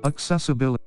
Accessibility.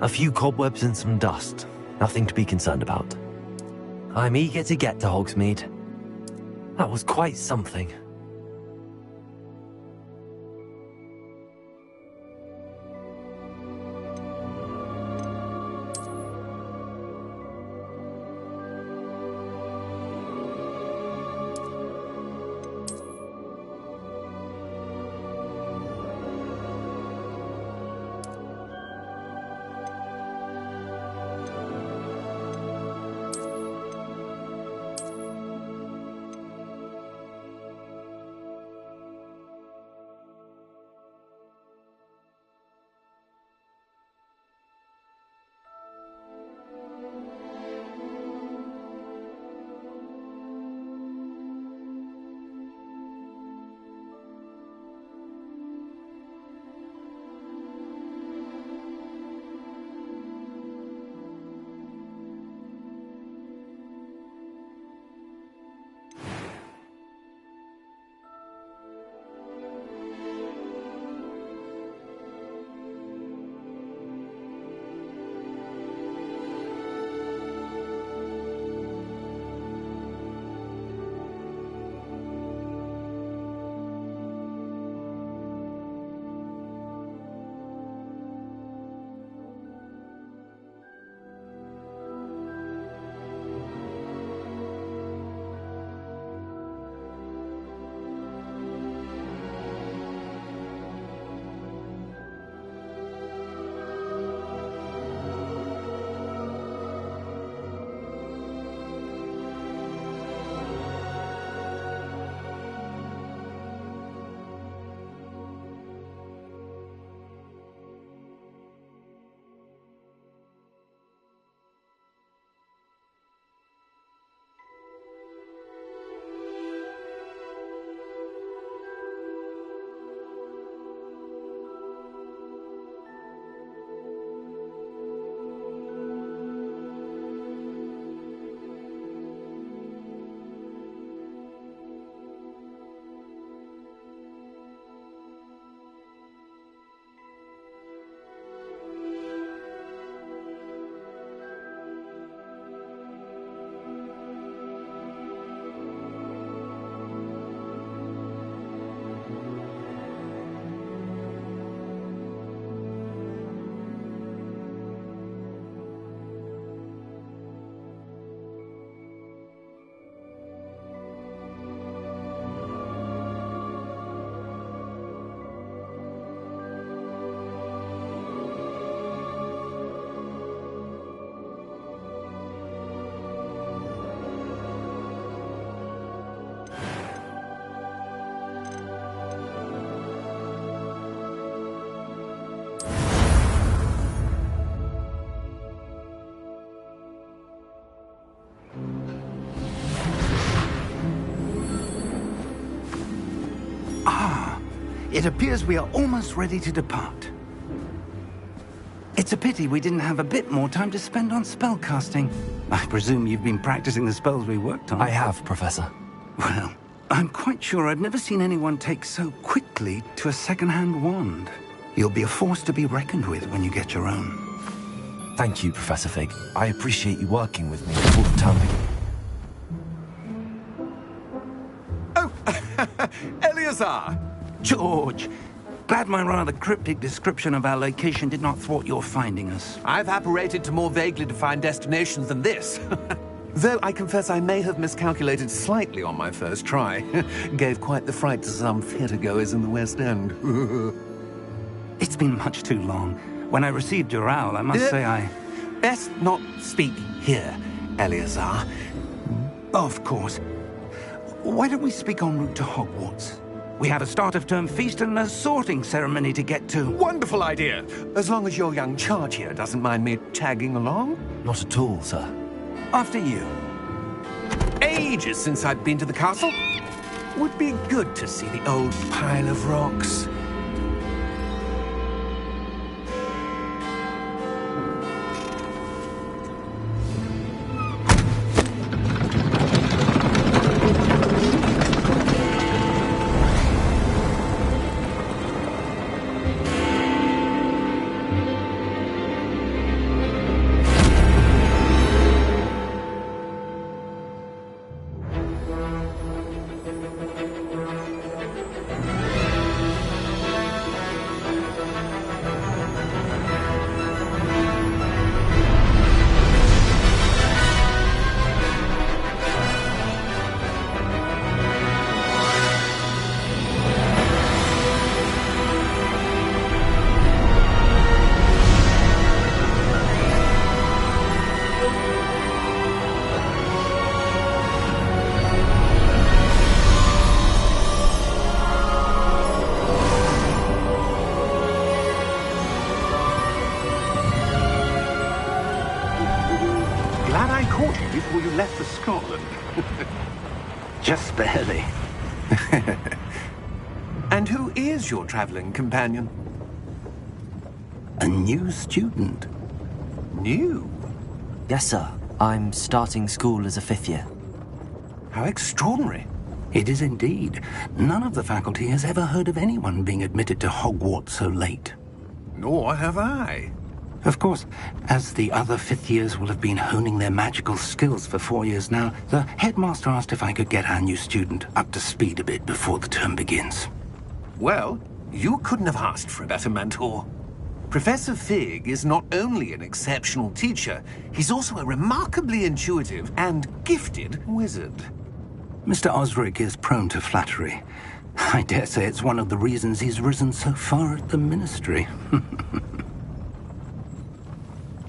A few cobwebs and some dust. Nothing to be concerned about. I'm eager to get to Hogsmeade. That was quite something. It appears we are almost ready to depart. It's a pity we didn't have a bit more time to spend on spellcasting. I presume you've been practicing the spells we worked on. I have, Professor. Well, I'm quite sure I've never seen anyone take so quickly to a second-hand wand. You'll be a force to be reckoned with when you get your own. Thank you, Professor Fig. I appreciate you working with me all the time. Oh, Eleazar! George, glad my rather cryptic description of our location did not thwart your finding us. I've apparated to more vaguely defined destinations than this. Though I confess I may have miscalculated slightly on my first try. Gave quite the fright to some theatre-goers in the West End. It's been much too long. When I received your owl, I must say I... Best not speak here, Eleazar. Of course. Why don't we speak en route to Hogwarts? We have a start-of-term feast and a sorting ceremony to get to. Wonderful idea! As long as your young charge here doesn't mind me tagging along. Not at all, sir. After you. Ages since I've been to the castle. Would be good to see the old pile of rocks. caught you before you left for Scotland. Just barely. And who is your traveling companion? A new student. New? Yes, sir. I'm starting school as a 5th year. How extraordinary. It is indeed. None of the faculty has ever heard of anyone being admitted to Hogwart so late. Nor have I. Of course, as the other 5th years will have been honing their magical skills for 4 years now, the headmaster asked if I could get our new student up to speed a bit before the term begins. Well, you couldn't have asked for a better mentor. Professor Fig is not only an exceptional teacher, he's also a remarkably intuitive and gifted wizard. Mr. Osric is prone to flattery. I dare say it's one of the reasons he's risen so far at the ministry.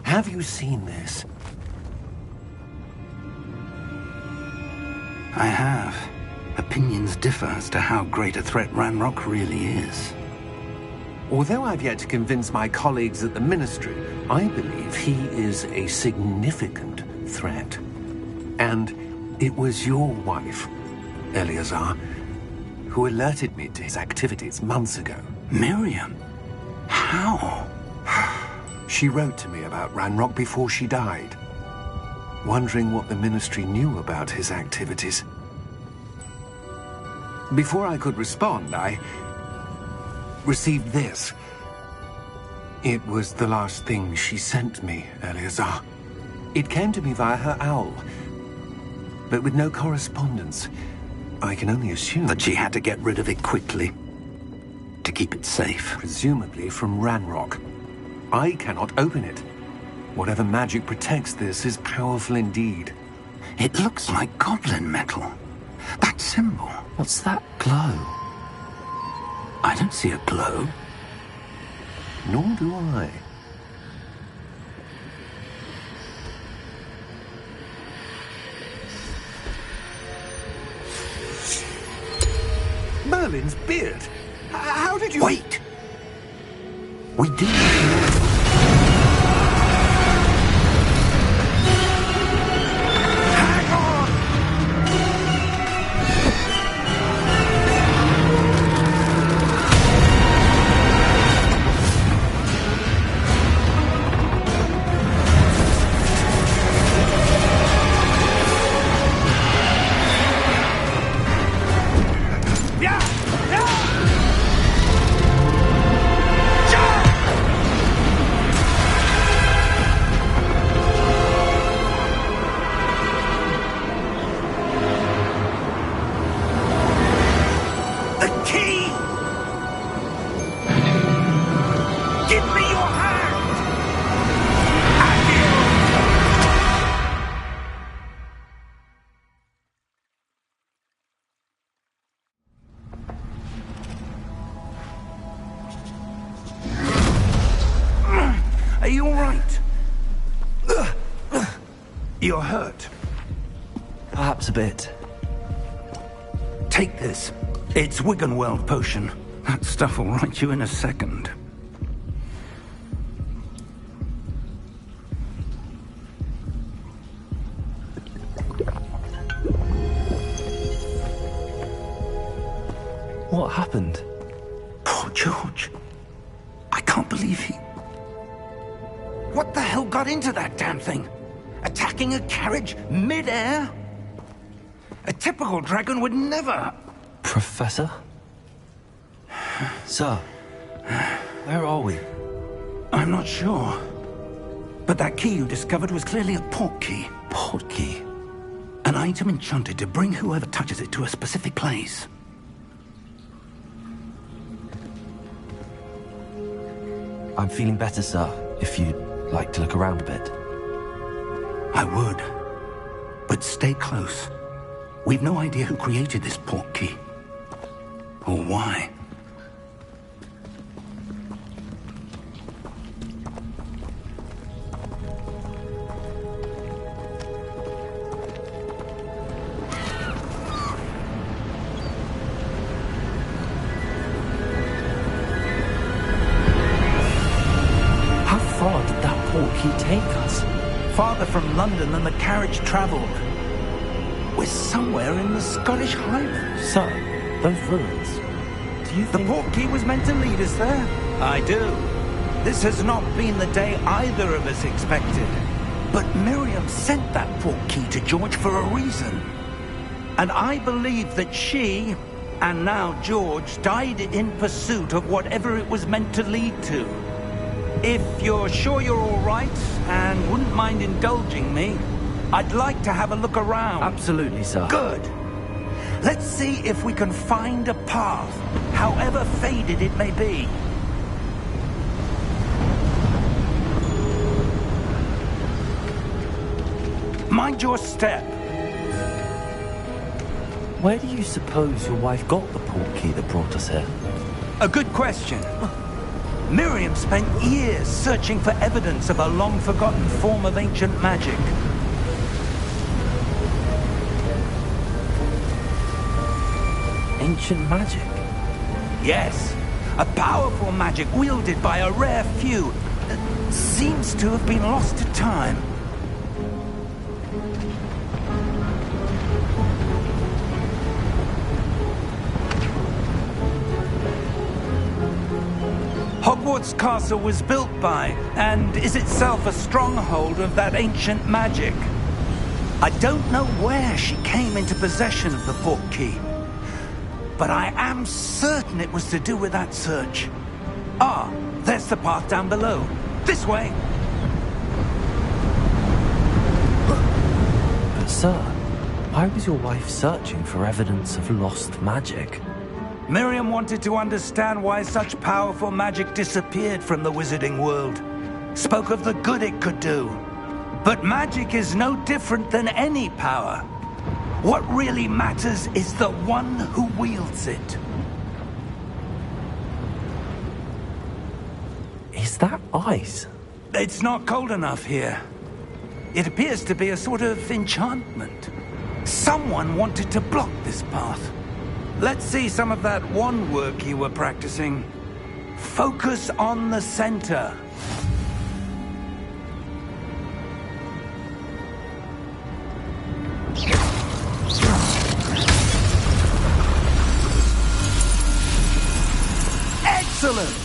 Have you seen this? I have. Opinions differ as to how great a threat Ranrock really is. Although I've yet to convince my colleagues at the Ministry, I believe he is a significant threat. And it was your wife, Eleazar, who alerted me to his activities months ago. Miriam? How? She wrote to me about Ranrock before she died, wondering what the Ministry knew about his activities. Before I could respond, I received this. It was the last thing she sent me, Eleazar. It came to me via her owl, but with no correspondence. I can only assume That she had to get rid of it quickly, to keep it safe. presumably from Ranrock. I cannot open it. Whatever magic protects this is powerful indeed. It looks like goblin metal. That symbol. What's that glow? I don't see a glow. Nor do I. Merlin's beard. How did you... Wait! We do. Hang on! Yeah! Yeah! The key! Give me your hand! Are you all right? You're hurt. Perhaps a bit. Take this. It's Wiggenweld potion. That stuff will right you in a second. What happened? Poor George. I can't believe he... What the hell got into that damn thing? Attacking a carriage mid-air? A typical dragon would never... Professor? Sir, where are we? I'm not sure. But that key you discovered was clearly a port key. Port key? An item enchanted to bring whoever touches it to a specific place. I'm feeling better, sir, if you'd like to look around a bit. I would. But stay close. We've no idea who created this port key. Or why. How far did that port key take us? farther from London than the carriage travelled. We're somewhere in the Scottish Highlands. Sir, those ruins. Do you The think... portkey was meant to lead us there? I do. This has not been the day either of us expected. But Miriam sent that portkey to George for a reason. And I believe that she, and now George, died in pursuit of whatever it was meant to lead to. If you're sure you're all right, and wouldn't mind indulging me, I'd like to have a look around. Absolutely, sir. Good. Let's see if we can find a path, however faded it may be. Mind your step. Where do you suppose your wife got the portkey that brought us here? A good question. Miriam spent years searching for evidence of a long-forgotten form of ancient magic. Ancient magic? Yes, a powerful magic wielded by a rare few that seems to have been lost to time. Hogwart's castle was built by, and is itself a stronghold of that ancient magic. I don't know where she came into possession of the portkey, but I am certain it was to do with that search. Ah, there's the path down below. This way! But sir, why was your wife searching for evidence of lost magic? Miriam wanted to understand why such powerful magic disappeared from the wizarding world. Spoke of the good it could do. But magic is no different than any power. What really matters is the one who wields it. Is that ice? It's not cold enough here. It appears to be a sort of enchantment. Someone wanted to block this path. Let's see some of that wand work you were practicing. Focus on the center. Excellent!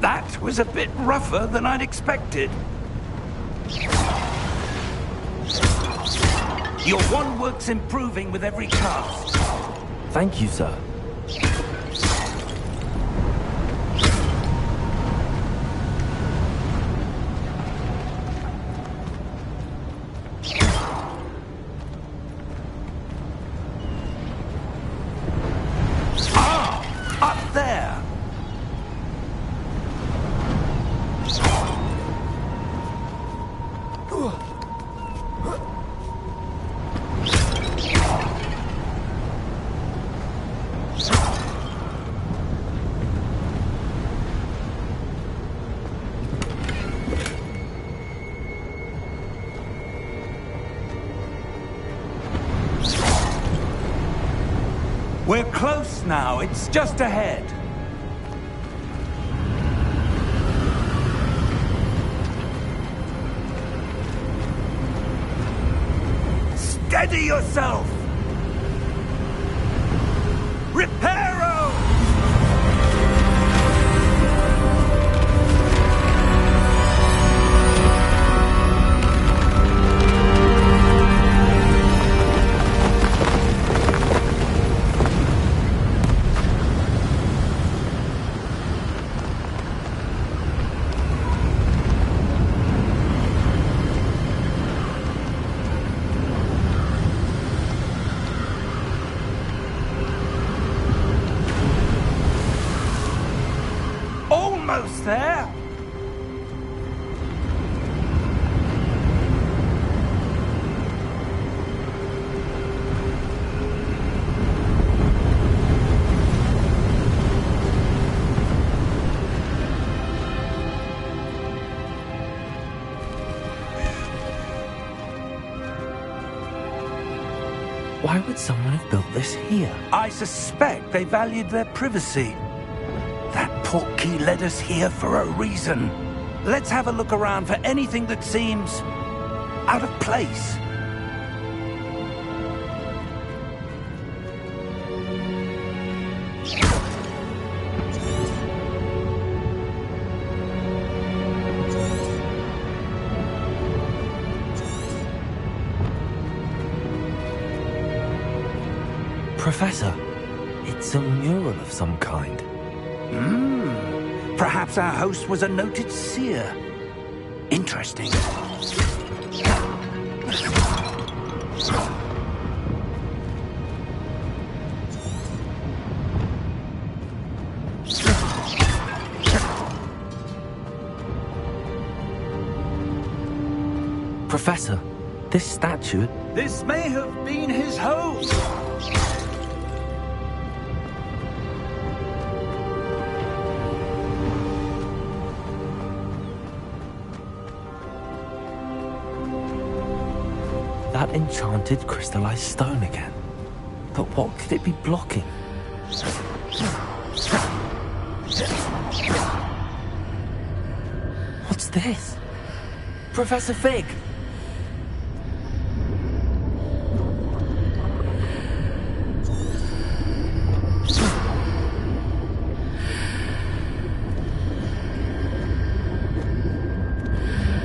That was a bit rougher than I'd expected. Your wand work's improving with every cast. Thank you, sir. Up there! We're close now. It's just ahead. Steady yourself! Reparo! Almost there. Why would someone have built this here? I suspect they valued their privacy. That portkey led us here for a reason. Let's have a look around for anything that seems out of place. Professor, it's a mural of some kind. Perhaps our host was a noted seer. Interesting. Professor, this statue... This may have been his home. That enchanted crystallized stone again. But what could it be blocking? What's this? Professor Fig!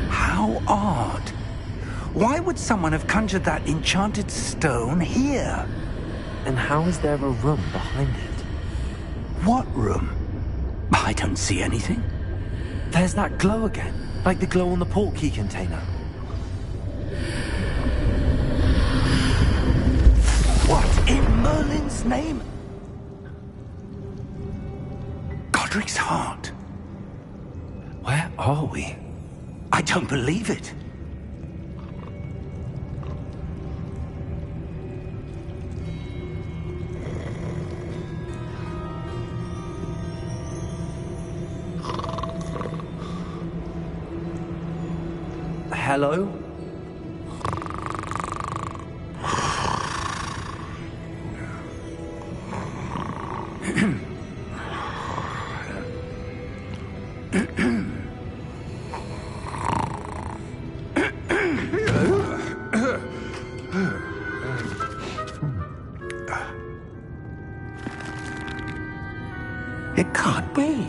How odd. Why would someone have conjured that enchanted stone here? And how is there a room behind it? What room? I don't see anything. There's that glow again, like the glow on the portkey container. What in Merlin's name? Godric's heart. Where are we? I don't believe it. Hello? It can't be.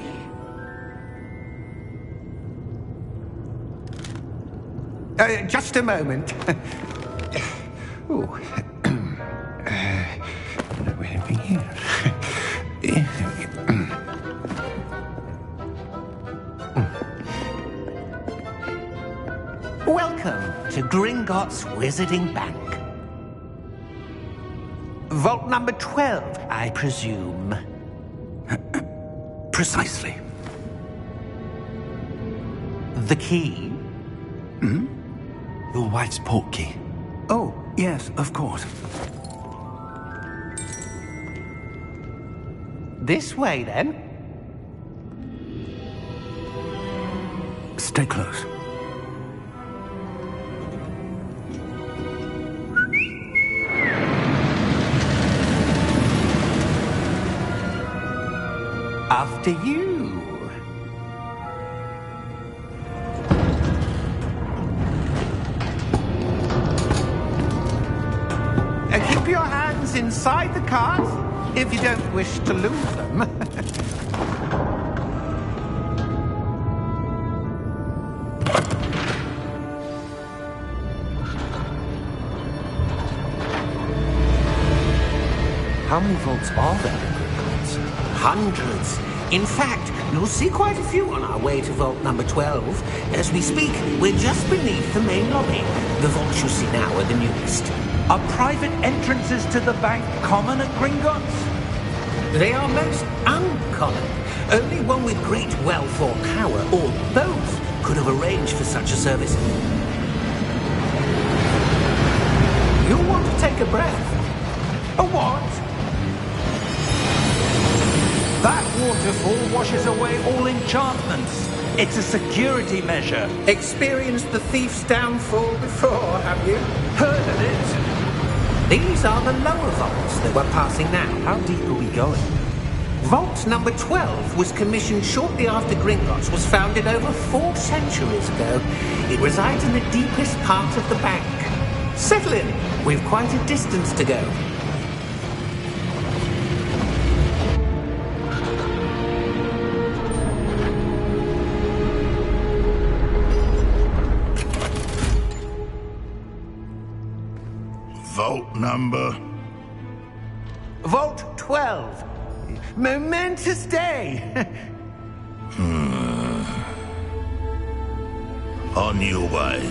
Just a moment. Oh. Anything here? Welcome to Gringotts Wizarding Bank. Vault number 12, I presume. Precisely. The key? Your wife's portkey. Oh, yes, of course. This way, then. Stay close. After you. Keep your hands inside the cart if you don't wish to lose them. How many vaults are there in Gringotts? Hundreds. In fact, you'll see quite a few on our way to vault number 12. As we speak, we're just beneath the main lobby. The vaults you see now are the newest. Are private entrances to the bank common at Gringotts? They are most uncommon. Only one with great wealth or power, or both, could have arranged for such a service. You'll want to take a breath. A what? That waterfall washes away all enchantments. It's a security measure. Experienced the thief's downfall before, have you? Heard of it? These are the lower vaults that we're passing now. How deep are we going? Vault number 12 was commissioned shortly after Gringotts was founded over 4 centuries ago. It resides in the deepest part of the bank. Settle in. We've quite a distance to go. Vault number? Vault 12. Momentous day. On your way.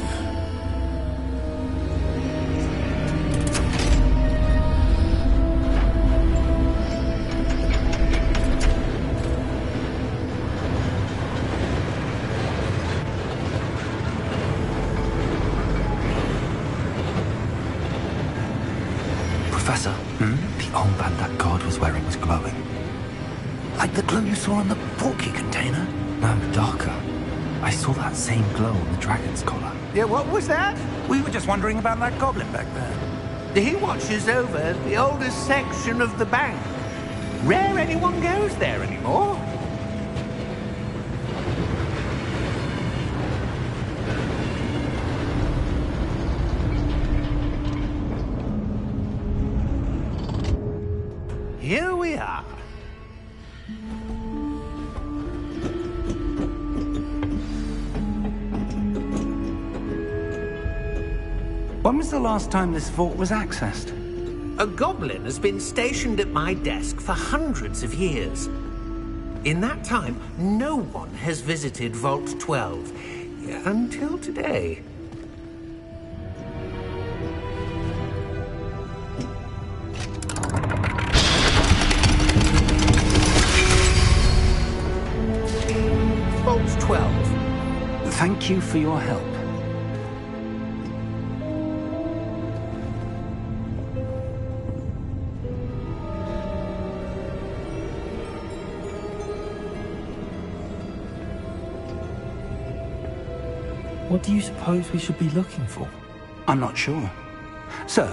Professor, the armband that guard was wearing was glowing. Like the glow you saw on the porky container? No, darker. I saw that same glow on the dragon's collar. Yeah, what was that? We were just wondering about that goblin back there. He watches over the oldest section of the bank. Rare anyone goes there anymore. Here we are. When was the last time this vault was accessed? A goblin has been stationed at my desk for hundreds of years. In that time, no one has visited Vault 12. Until today. Vault 12. Thank you for your help. What do you suppose we should be looking for? I'm not sure. Sir,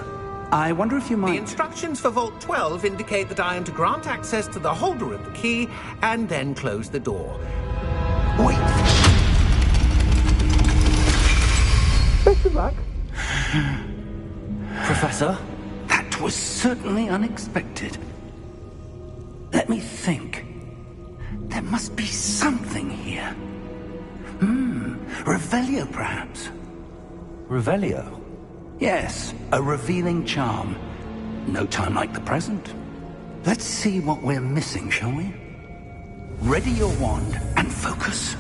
I wonder if you The might... instructions for Vault 12 indicate that I am to grant access to the holder of the key and then close the door. Wait! Best of luck. Professor? That was certainly unexpected. Let me think. There must be something here. Revelio, perhaps? Revelio? Yes, a revealing charm. No time like the present. Let's see what we're missing, shall we? Ready your wand and focus.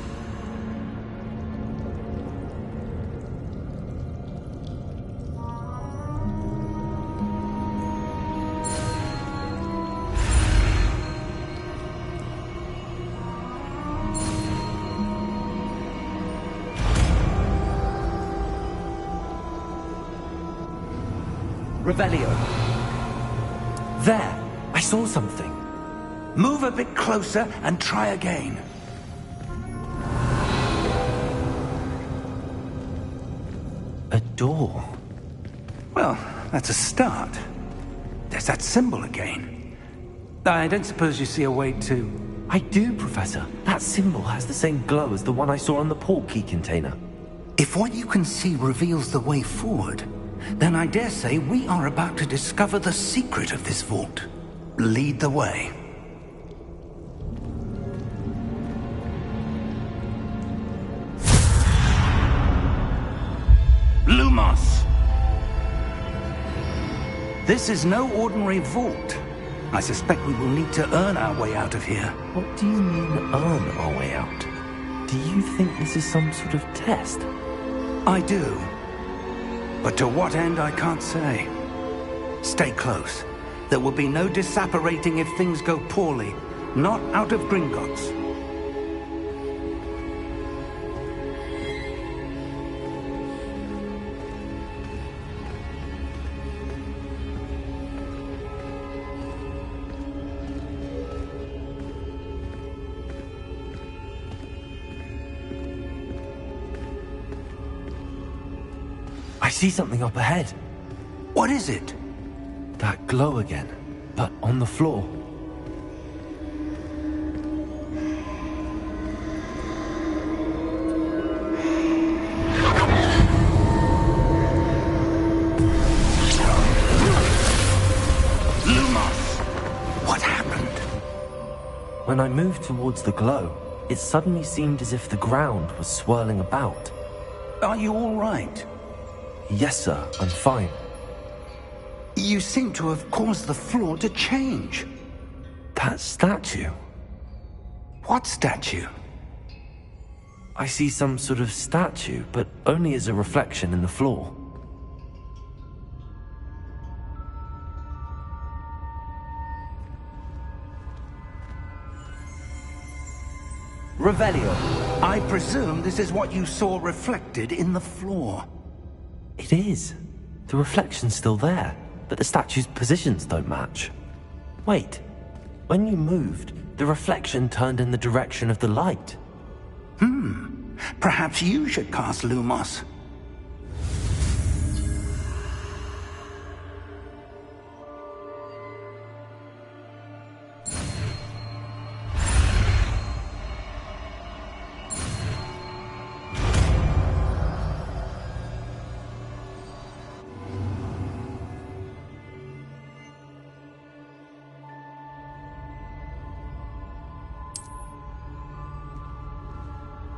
Revelio. There! I saw something. Move a bit closer and try again. A door. Well, that's a start. There's that symbol again. I don't suppose you see a way to... I do, Professor. That symbol has the same glow as the one I saw on the port key container. If what you can see reveals the way forward, then I dare say we are about to discover the secret of this vault. Lead the way. Lumos! This is no ordinary vault. I suspect we will need to earn our way out of here. What do you mean, earn our way out? Do you think this is some sort of test? I do. But to what end, I can't say. Stay close. There will be no disapparating if things go poorly. Not out of Gringotts. I see something up ahead. What is it? That glow again, but on the floor. What happened? When I moved towards the glow, it suddenly seemed as if the ground was swirling about. Are you all right? Yes, sir, I'm fine. You seem to have caused the floor to change. That statue? What statue? I see some sort of statue, but only as a reflection in the floor. Revelio. I presume this is what you saw reflected in the floor. It is. The reflection's still there, but the statue's positions don't match. Wait. When you moved, the reflection turned in the direction of the light. Perhaps you should cast Lumos.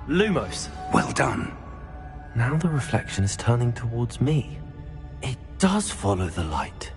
Lumos. Well done. Now the reflection is turning towards me. It does follow the light.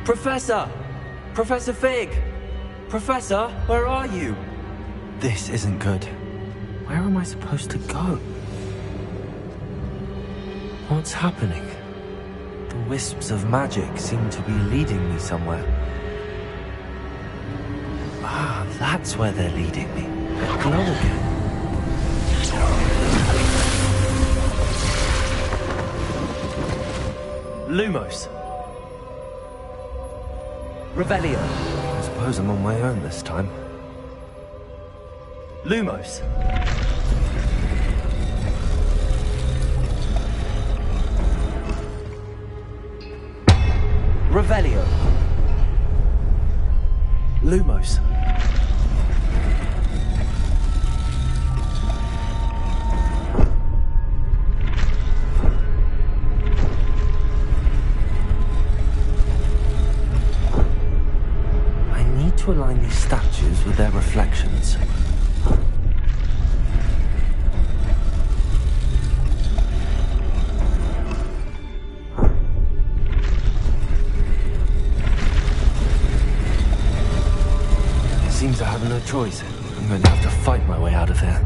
Professor! Professor Fig! Professor, where are you? This isn't good. Where am I supposed to go? What's happening? The wisps of magic seem to be leading me somewhere. Ah, that's where they're leading me. That glow again. Lumos. Revelio. I suppose I'm on my own this time. Lumos. Revelio. Lumos. to align these statues with their reflections. Seems I have no choice. I'm going to have to fight my way out of here.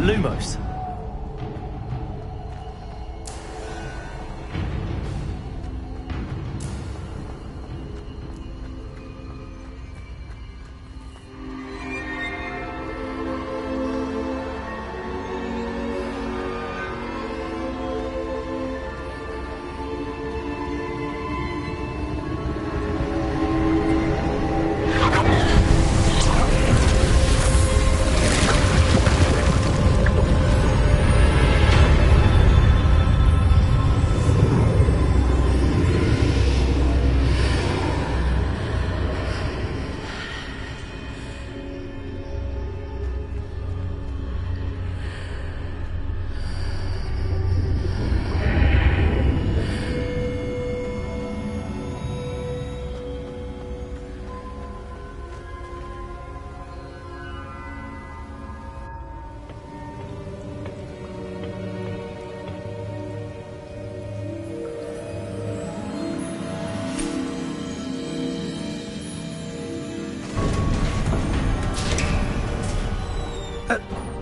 Lumos.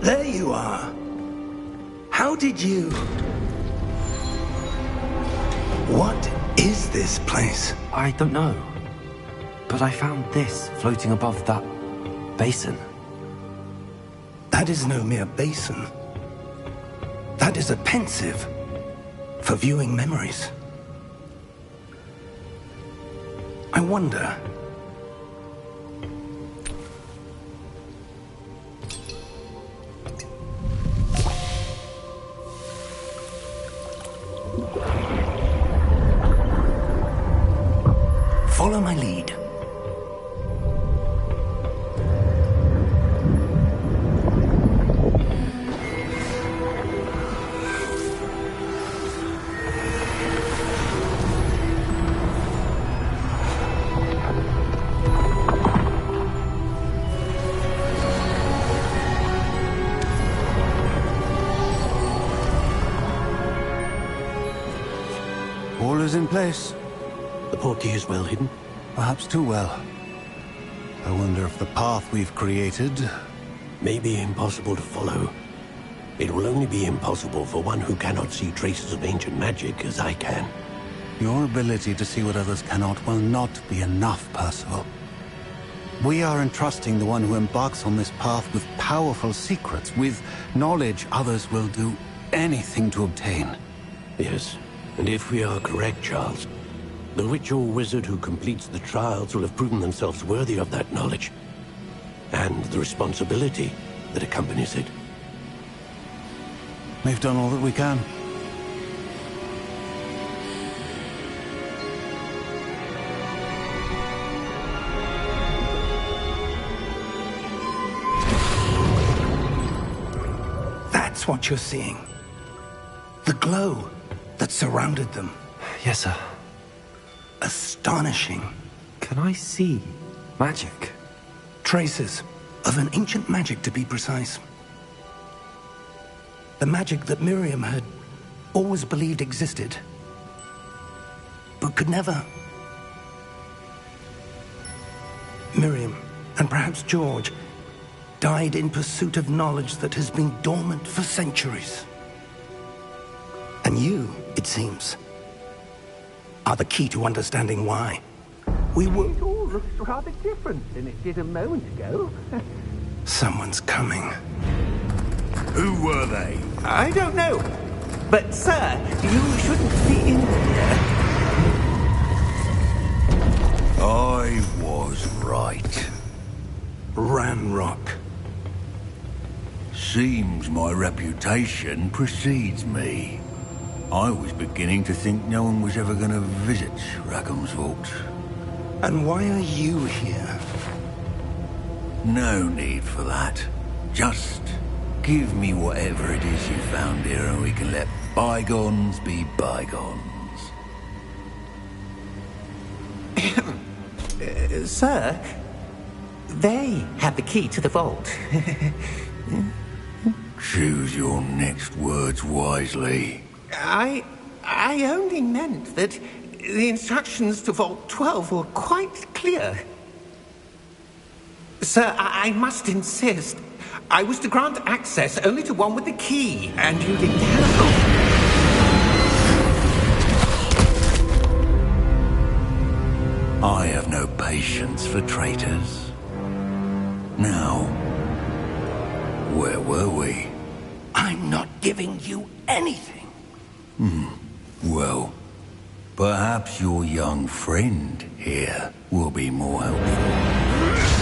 There you are. How did you... What is this place? I don't know. But I found this floating above that basin. That is no mere basin. That is a pensive for viewing memories. I wonder... Follow my lead. All is in place. The portkey is well hidden. Perhaps too well. I wonder if the path we've created... May be impossible to follow. It will only be impossible for one who cannot see traces of ancient magic as I can. Your ability to see what others cannot will not be enough, Percival. We are entrusting the one who embarks on this path with powerful secrets, with knowledge others will do anything to obtain. Yes, and if we are correct, Charles, the witch or wizard who completes the trials will have proven themselves worthy of that knowledge, and the responsibility that accompanies it. We've done all that we can. That's what you're seeing. The glow that surrounded them. Yes, sir. astonishing. Can I see magic? Traces of an ancient magic, to be precise. The magic that Miriam had always believed existed, but could never. Miriam, and perhaps George, died in pursuit of knowledge that has been dormant for centuries. And you, it seems, are the key to understanding why. We were... It all looks rather different than it did a moment ago. Someone's coming. Who were they? I don't know. But, sir, you shouldn't be in here. I was right. Ranrock. Seems my reputation precedes me. I was beginning to think no one was ever going to visit Rackham's vault. And why are you here? No need for that. Just give me whatever it is you found here and we can let bygones be bygones. Sir, they have the key to the vault. Choose your next words wisely. I only meant that the instructions to Vault 12 were quite clear. Sir, I must insist. I was to grant access only to one with the key, and you didn't have... I have no patience for traitors. Now, where were we? I'm not giving you anything. Well, perhaps your young friend here will be more helpful.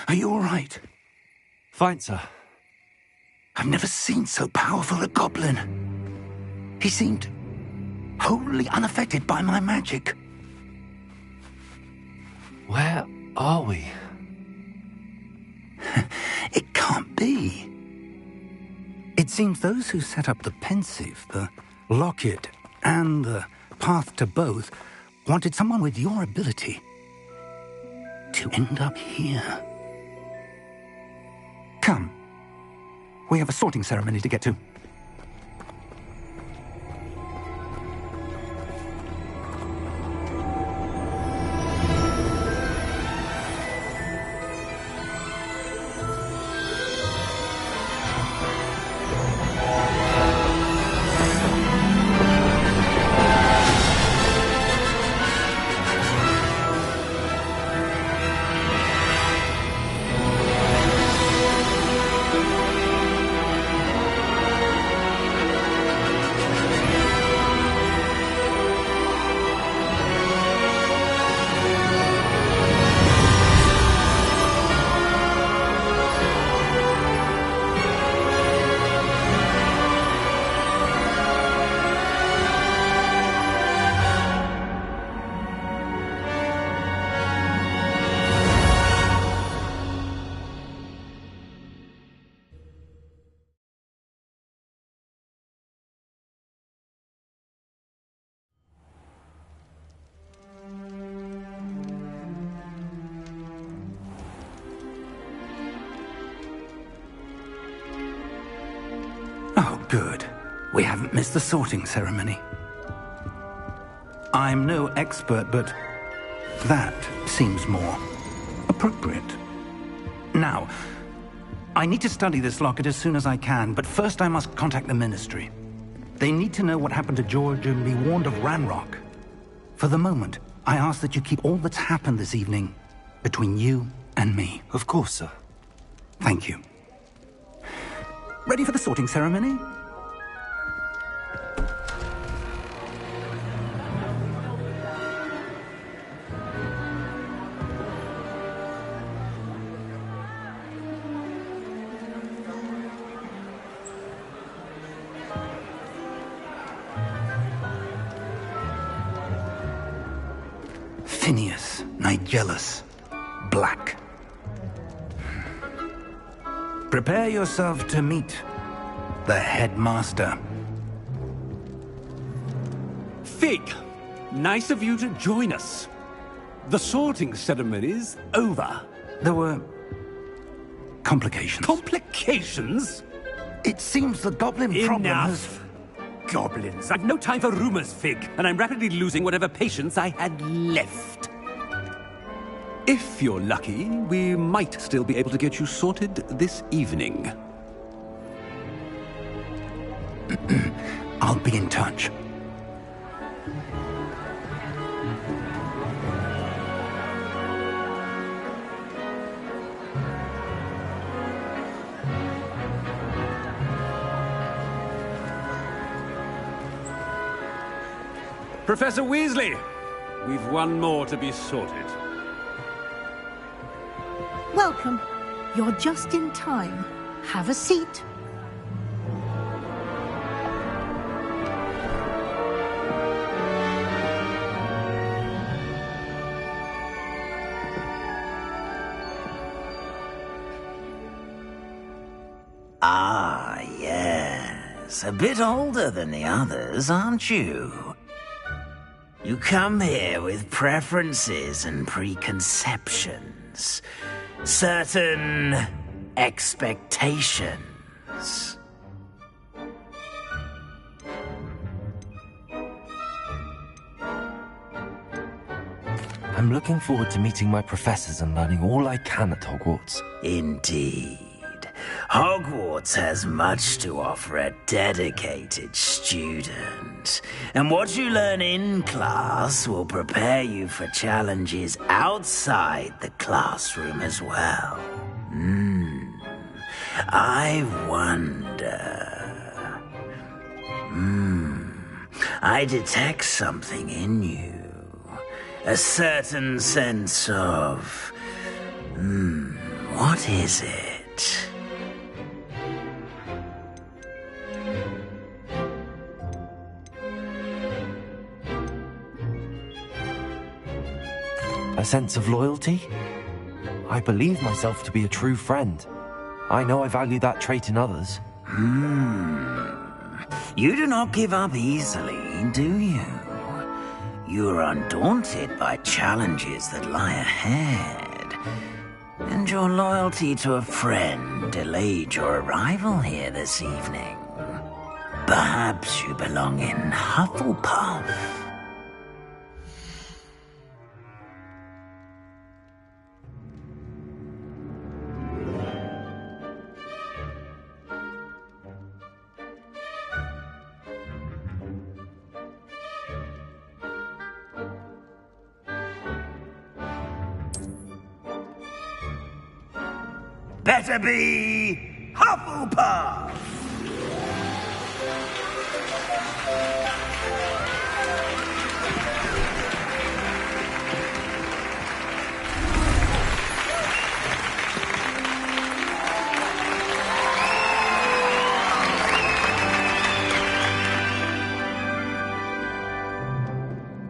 Are you all right? Fine, sir. I've never seen so powerful a goblin. He seemed wholly unaffected by my magic. Where are we? It can't be. It seems those who set up the pensive, the locket, and the path to both wanted someone with your ability to end up here. Come. We have a sorting ceremony to get to. Good. We haven't missed the sorting ceremony. I'm no expert, but that seems more appropriate. Now, I need to study this locket as soon as I can, but first I must contact the Ministry. They need to know what happened to George and be warned of Ranrock. For the moment, I ask that you keep all that's happened this evening between you and me. Of course, sir. Thank you. Ready for the sorting ceremony? Phineas, Nigellus, Black. Prepare yourself to meet the headmaster. Fig, nice of you to join us. The sorting ceremony's over. There were complications. Complications? It seems the goblin problem has... Enough! Goblins. I've no time for rumors, Fig, and I'm rapidly losing whatever patience I had left. If you're lucky, we might still be able to get you sorted this evening. I'll be in touch. Professor Weasley, we've one more to be sorted. Welcome. You're just in time. Have a seat. Ah, yes. A bit older than the others, aren't you? You come here with preferences and preconceptions. Certain expectations. I'm looking forward to meeting my professors and learning all I can at Hogwarts. Indeed. Hogwarts has much to offer a dedicated student. And what you learn in class will prepare you for challenges outside the classroom as well. I wonder... I detect something in you. A certain sense of... what is it? A sense of loyalty? I believe myself to be a true friend. I know I value that trait in others. You do not give up easily, do you? You are undaunted by challenges that lie ahead. And your loyalty to a friend delayed your arrival here this evening. Perhaps you belong in Hufflepuff. Better be Hufflepuff!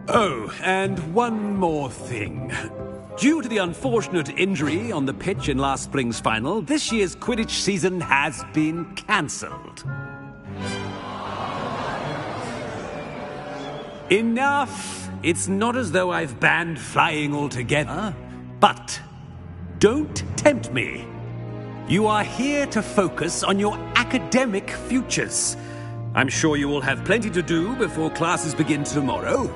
Oh, and one more thing. Due to the unfortunate injury on the pitch in last spring's final, this year's Quidditch season has been cancelled. Enough! It's not as though I've banned flying altogether, but don't tempt me. You are here to focus on your academic futures. I'm sure you all have plenty to do before classes begin tomorrow.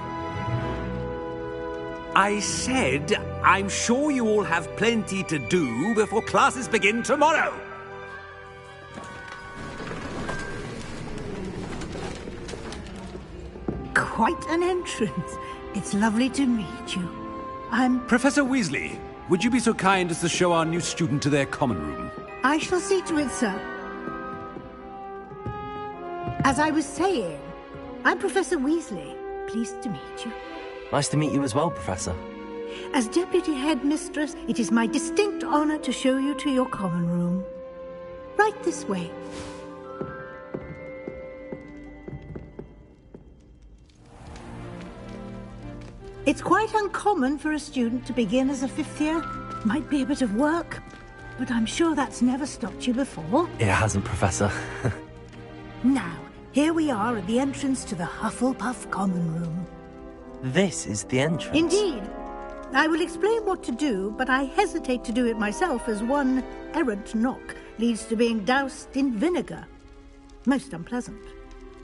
I said, I'm sure you all have plenty to do before classes begin tomorrow. Quite an entrance. It's lovely to meet you. I'm... Professor Weasley, would you be so kind as to show our new student to their common room? I shall see to it, sir. As I was saying, I'm Professor Weasley. Pleased to meet you. Nice to meet you as well, Professor. As Deputy Headmistress, it is my distinct honor to show you to your common room. Right this way. It's quite uncommon for a student to begin as a fifth year. Might be a bit of work, but I'm sure that's never stopped you before. It hasn't, Professor. Now, here we are at the entrance to the Hufflepuff Common Room. This is the entrance? Indeed. I will explain what to do, but I hesitate to do it myself as one errant knock leads to being doused in vinegar. Most unpleasant.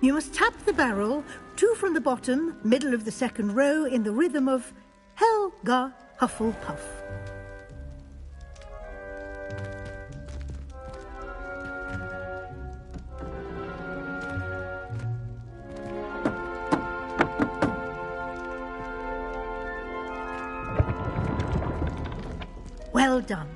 You must tap the barrel, 2 from the bottom, middle of the second row, in the rhythm of Helga Hufflepuff. Well done.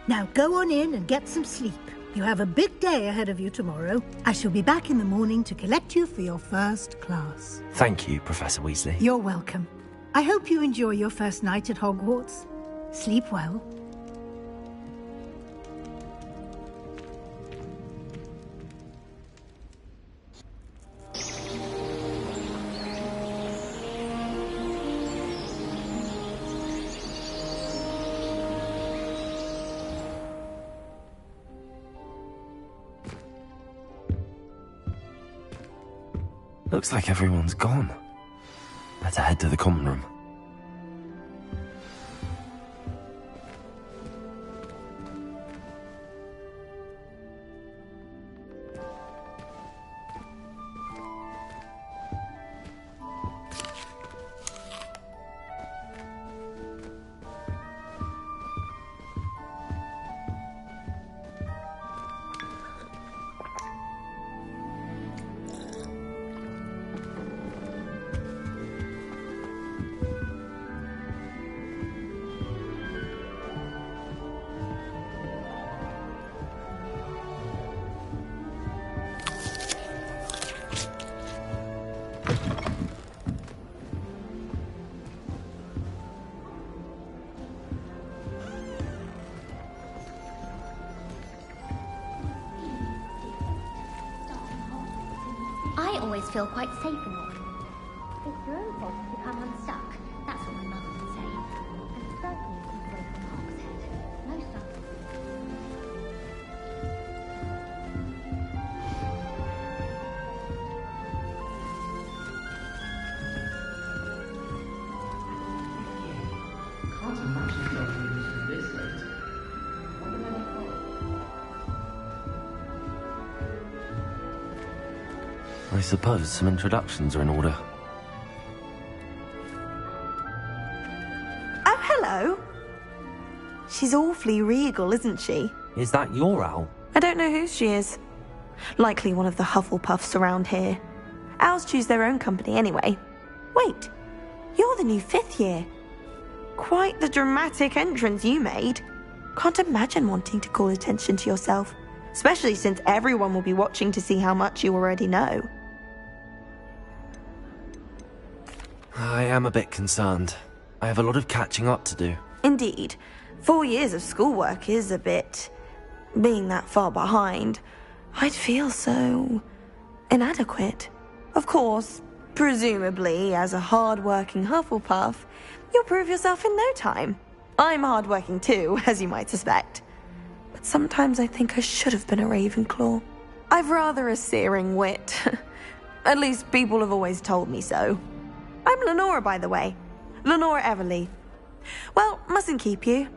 Now go on in and get some sleep. You have a big day ahead of you tomorrow. I shall be back in the morning to collect you for your first class. Thank you, Professor Weasley. You're welcome. I hope you enjoy your first night at Hogwarts. Sleep well. Looks like everyone's gone. Better head to the common room. I always feel quite safe in Hogwarts. It's your own fault if you become unstuck. That's what my mother would say. And certainly keep away from Hogshead. Most others. Can't imagine something this late. What am I for? I suppose some introductions are in order. Oh, hello. She's awfully regal, isn't she? Is that your owl? I don't know who she is. Likely one of the Hufflepuffs around here. Owls choose their own company anyway. Wait, you're the new 5th year. Quite the dramatic entrance you made. Can't imagine wanting to call attention to yourself, especially since everyone will be watching to see how much you already know. I am a bit concerned. I have a lot of catching up to do. Indeed. 4 years of schoolwork is a bit... being that far behind. I'd feel so... inadequate. Of course, presumably, as a hard-working Hufflepuff, you'll prove yourself in no time. I'm hard-working too, as you might suspect. But sometimes I think I should have been a Ravenclaw. I've rather a searing wit. At least people have always told me so. I'm Lenora, by the way. Lenora Everly. Well, mustn't keep you.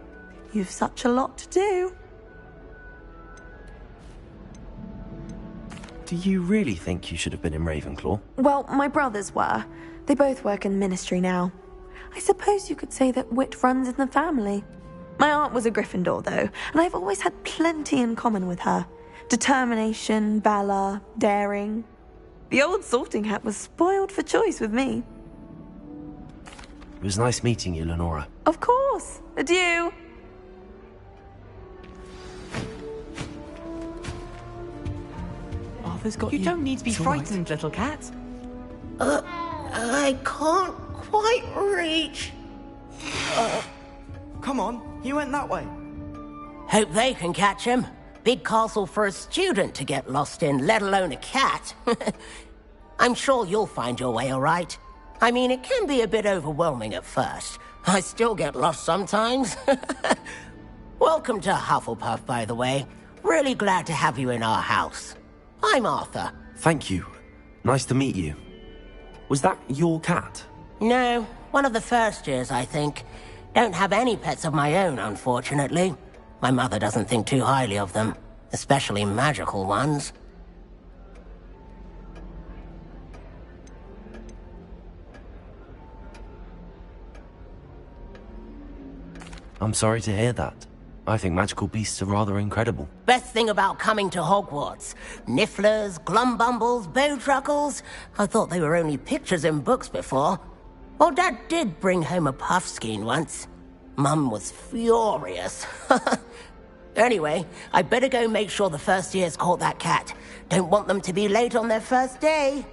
You've such a lot to do. Do you really think you should have been in Ravenclaw? Well, my brothers were. They both work in the ministry now. I suppose you could say that wit runs in the family. My aunt was a Gryffindor, though, and I've always had plenty in common with her. Determination, valor, daring. The old sorting hat was spoiled for choice with me. It was nice meeting you, Lenora. Of course. Adieu. Arthur's got you. You don't need to be It's all frightened, little cat. I can't quite reach. Come on, he went that way. Hope they can catch him. Big castle for a student to get lost in, let alone a cat. I'm sure you'll find your way all right. I mean, it can be a bit overwhelming at first. I still get lost sometimes. Welcome to Hufflepuff, by the way. Really glad to have you in our house. I'm Arthur. Thank you. Nice to meet you. Was that your cat? No, one of the first years, I think. Don't have any pets of my own, unfortunately. My mother doesn't think too highly of them, especially magical ones. I'm sorry to hear that. I think magical beasts are rather incredible. Best thing about coming to Hogwarts. Nifflers, glumbumbles, bowtruckles. I thought they were only pictures in books before. Well, Dad did bring home a puffskein once. Mum was furious. Anyway, I better go make sure the first years caught that cat. Don't want them to be late on their first day.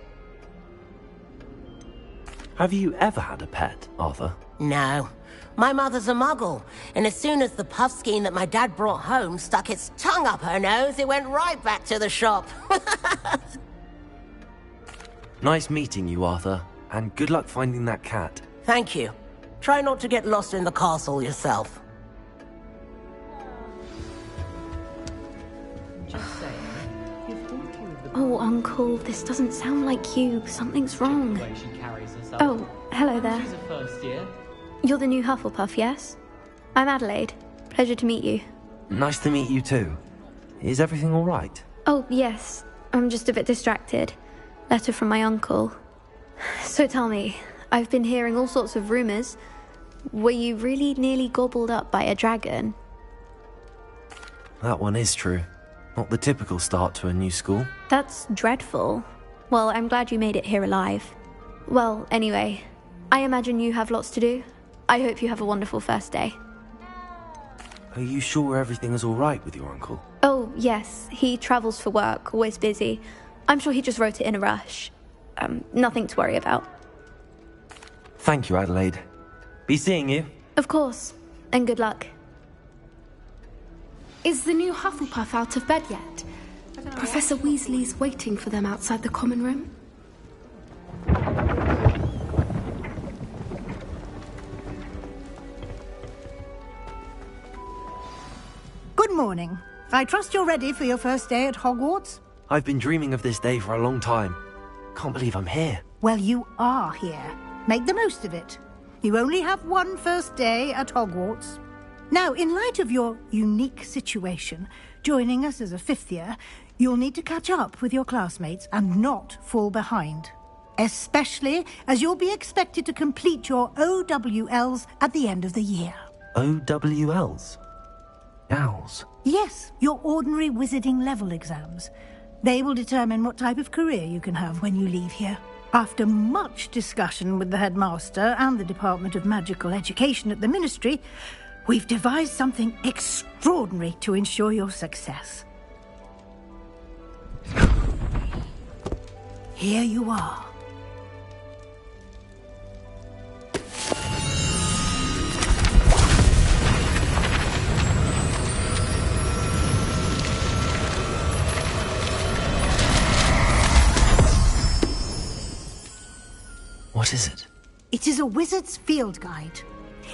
Have you ever had a pet, Arthur? No. My mother's a muggle, and as soon as the puffskein that my dad brought home stuck its tongue up her nose, it went right back to the shop. Nice meeting you, Arthur, and good luck finding that cat. Thank you. Try not to get lost in the castle yourself. Oh, Uncle, this doesn't sound like you. Something's wrong. Oh, hello there. She's a first year. You're the new Hufflepuff, yes? I'm Adelaide. Pleasure to meet you. Nice to meet you too. Is everything all right? Oh, yes. I'm just a bit distracted. Letter from my uncle. So tell me, I've been hearing all sorts of rumors. Were you really nearly gobbled up by a dragon? That one is true. Not the typical start to a new school. That's dreadful. Well, I'm glad you made it here alive. Well, anyway, I imagine you have lots to do. I hope you have a wonderful first day. Are you sure everything is all right with your uncle? Oh, yes. He travels for work, always busy. I'm sure he just wrote it in a rush. Nothing to worry about. Thank you, Adelaide. Be seeing you. Of course. And good luck. Is the new Hufflepuff out of bed yet? Professor Weasley's waiting for them outside the common room. Good morning. I trust you're ready for your first day at Hogwarts? I've been dreaming of this day for a long time. Can't believe I'm here. Well, you are here. Make the most of it. You only have one first day at Hogwarts. Now, in light of your unique situation, joining us as a fifth year, you'll need to catch up with your classmates and not fall behind. Especially as you'll be expected to complete your OWLs at the end of the year. OWLs? Owls? Yes, your ordinary wizarding level exams. They will determine what type of career you can have when you leave here. After much discussion with the headmaster and the Department of Magical Education at the Ministry, we've devised something extraordinary to ensure your success. Here you are. What is it? It is a wizard's field guide.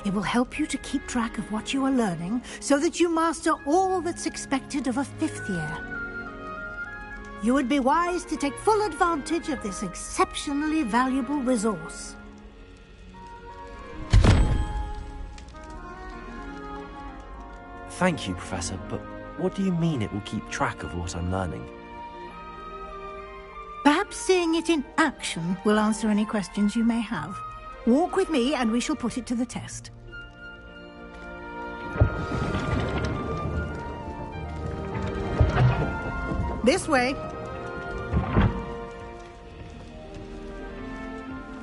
It will help you to keep track of what you are learning so that you master all that's expected of a fifth year. You would be wise to take full advantage of this exceptionally valuable resource. Thank you, Professor, but what do you mean it will keep track of what I'm learning? perhaps seeing it in action will answer any questions you may have. Walk with me and we shall put it to the test. This way.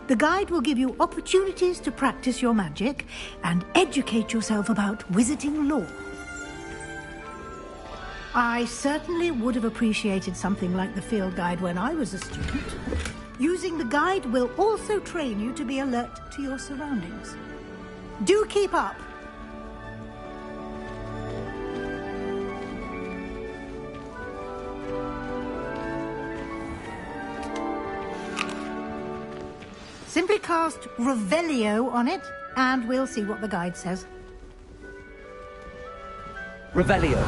The guide will give you opportunities to practice your magic and educate yourself about wizarding lore. I certainly would have appreciated something like the field guide when I was a student. Using the guide will also train you to be alert to your surroundings. Do keep up! Simply cast Revelio on it, and we'll see what the guide says. Revelio.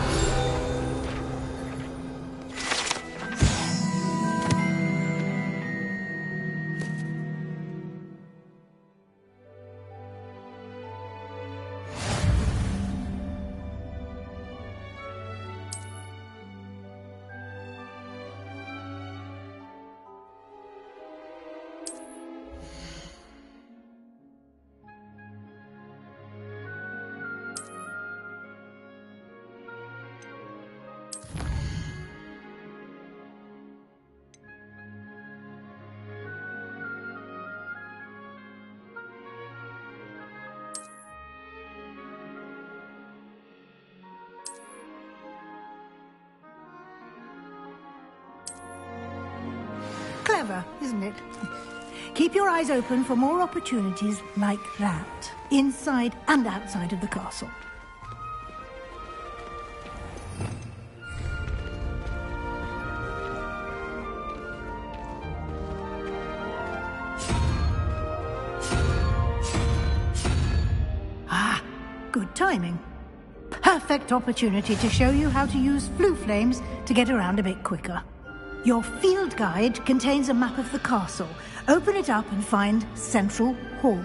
Clever, isn't it? Keep your eyes open for more opportunities like that, inside and outside of the castle. Ah, good timing. Perfect opportunity to show you how to use flue flames to get around a bit quicker. Your field guide contains a map of the castle. Open it up and find Central Hall.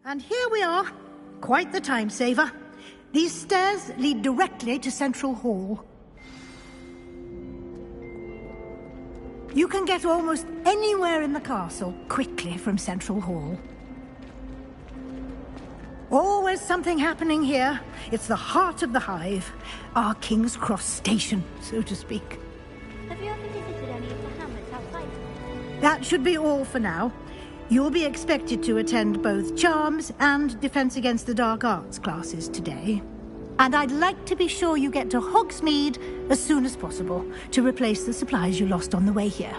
And here we are. Quite the time saver. These stairs lead directly to Central Hall. You can get almost anywhere in the castle quickly from Central Hall. Always something happening here. It's the heart of the hive. Our King's Cross station, so to speak. Have you ever visited any of the hamlets outside? That should be all for now. You'll be expected to attend both Charms and Defense Against the Dark Arts classes today. And I'd like to be sure you get to Hogsmeade as soon as possible to replace the supplies you lost on the way here.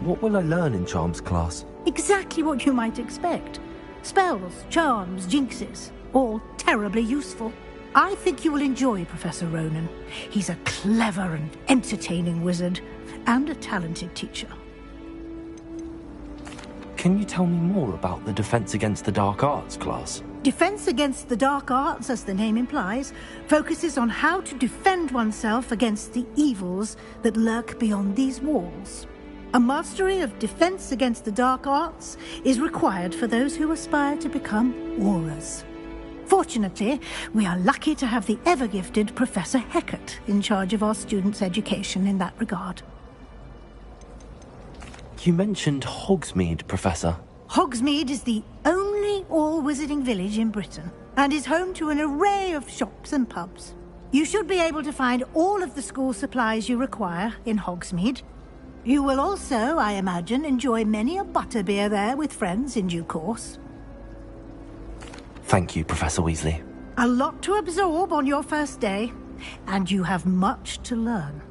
What will I learn in Charms class? Exactly what you might expect. Spells, charms, jinxes, all terribly useful. I think you will enjoy Professor Ronan. He's a clever and entertaining wizard, and a talented teacher. Can you tell me more about the Defense Against the Dark Arts class? Defense Against the Dark Arts, as the name implies, focuses on how to defend oneself against the evils that lurk beyond these walls. A mastery of Defense Against the Dark Arts is required for those who aspire to become Aurors. Fortunately, we are lucky to have the ever-gifted Professor Hecat in charge of our students' education in that regard. You mentioned Hogsmeade, Professor. Hogsmeade is the only all-wizarding village in Britain and is home to an array of shops and pubs. You should be able to find all of the school supplies you require in Hogsmeade. You will also, I imagine, enjoy many a butterbeer there with friends in due course. Thank you, Professor Weasley. A lot to absorb on your first day. and you have much to learn.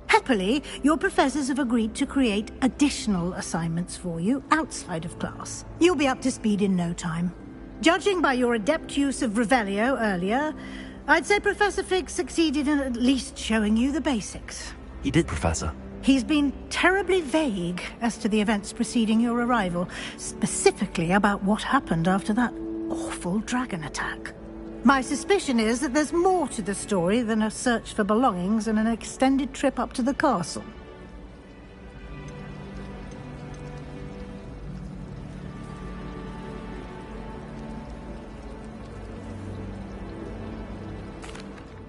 Happily, your professors have agreed to create additional assignments for you outside of class. You'll be up to speed in no time. Judging by your adept use of Revelio earlier, I'd say Professor Fig succeeded in at least showing you the basics. He did, Professor. He's been terribly vague as to the events preceding your arrival, specifically about what happened after that awful dragon attack. My suspicion is that there's more to the story than a search for belongings and an extended trip up to the castle.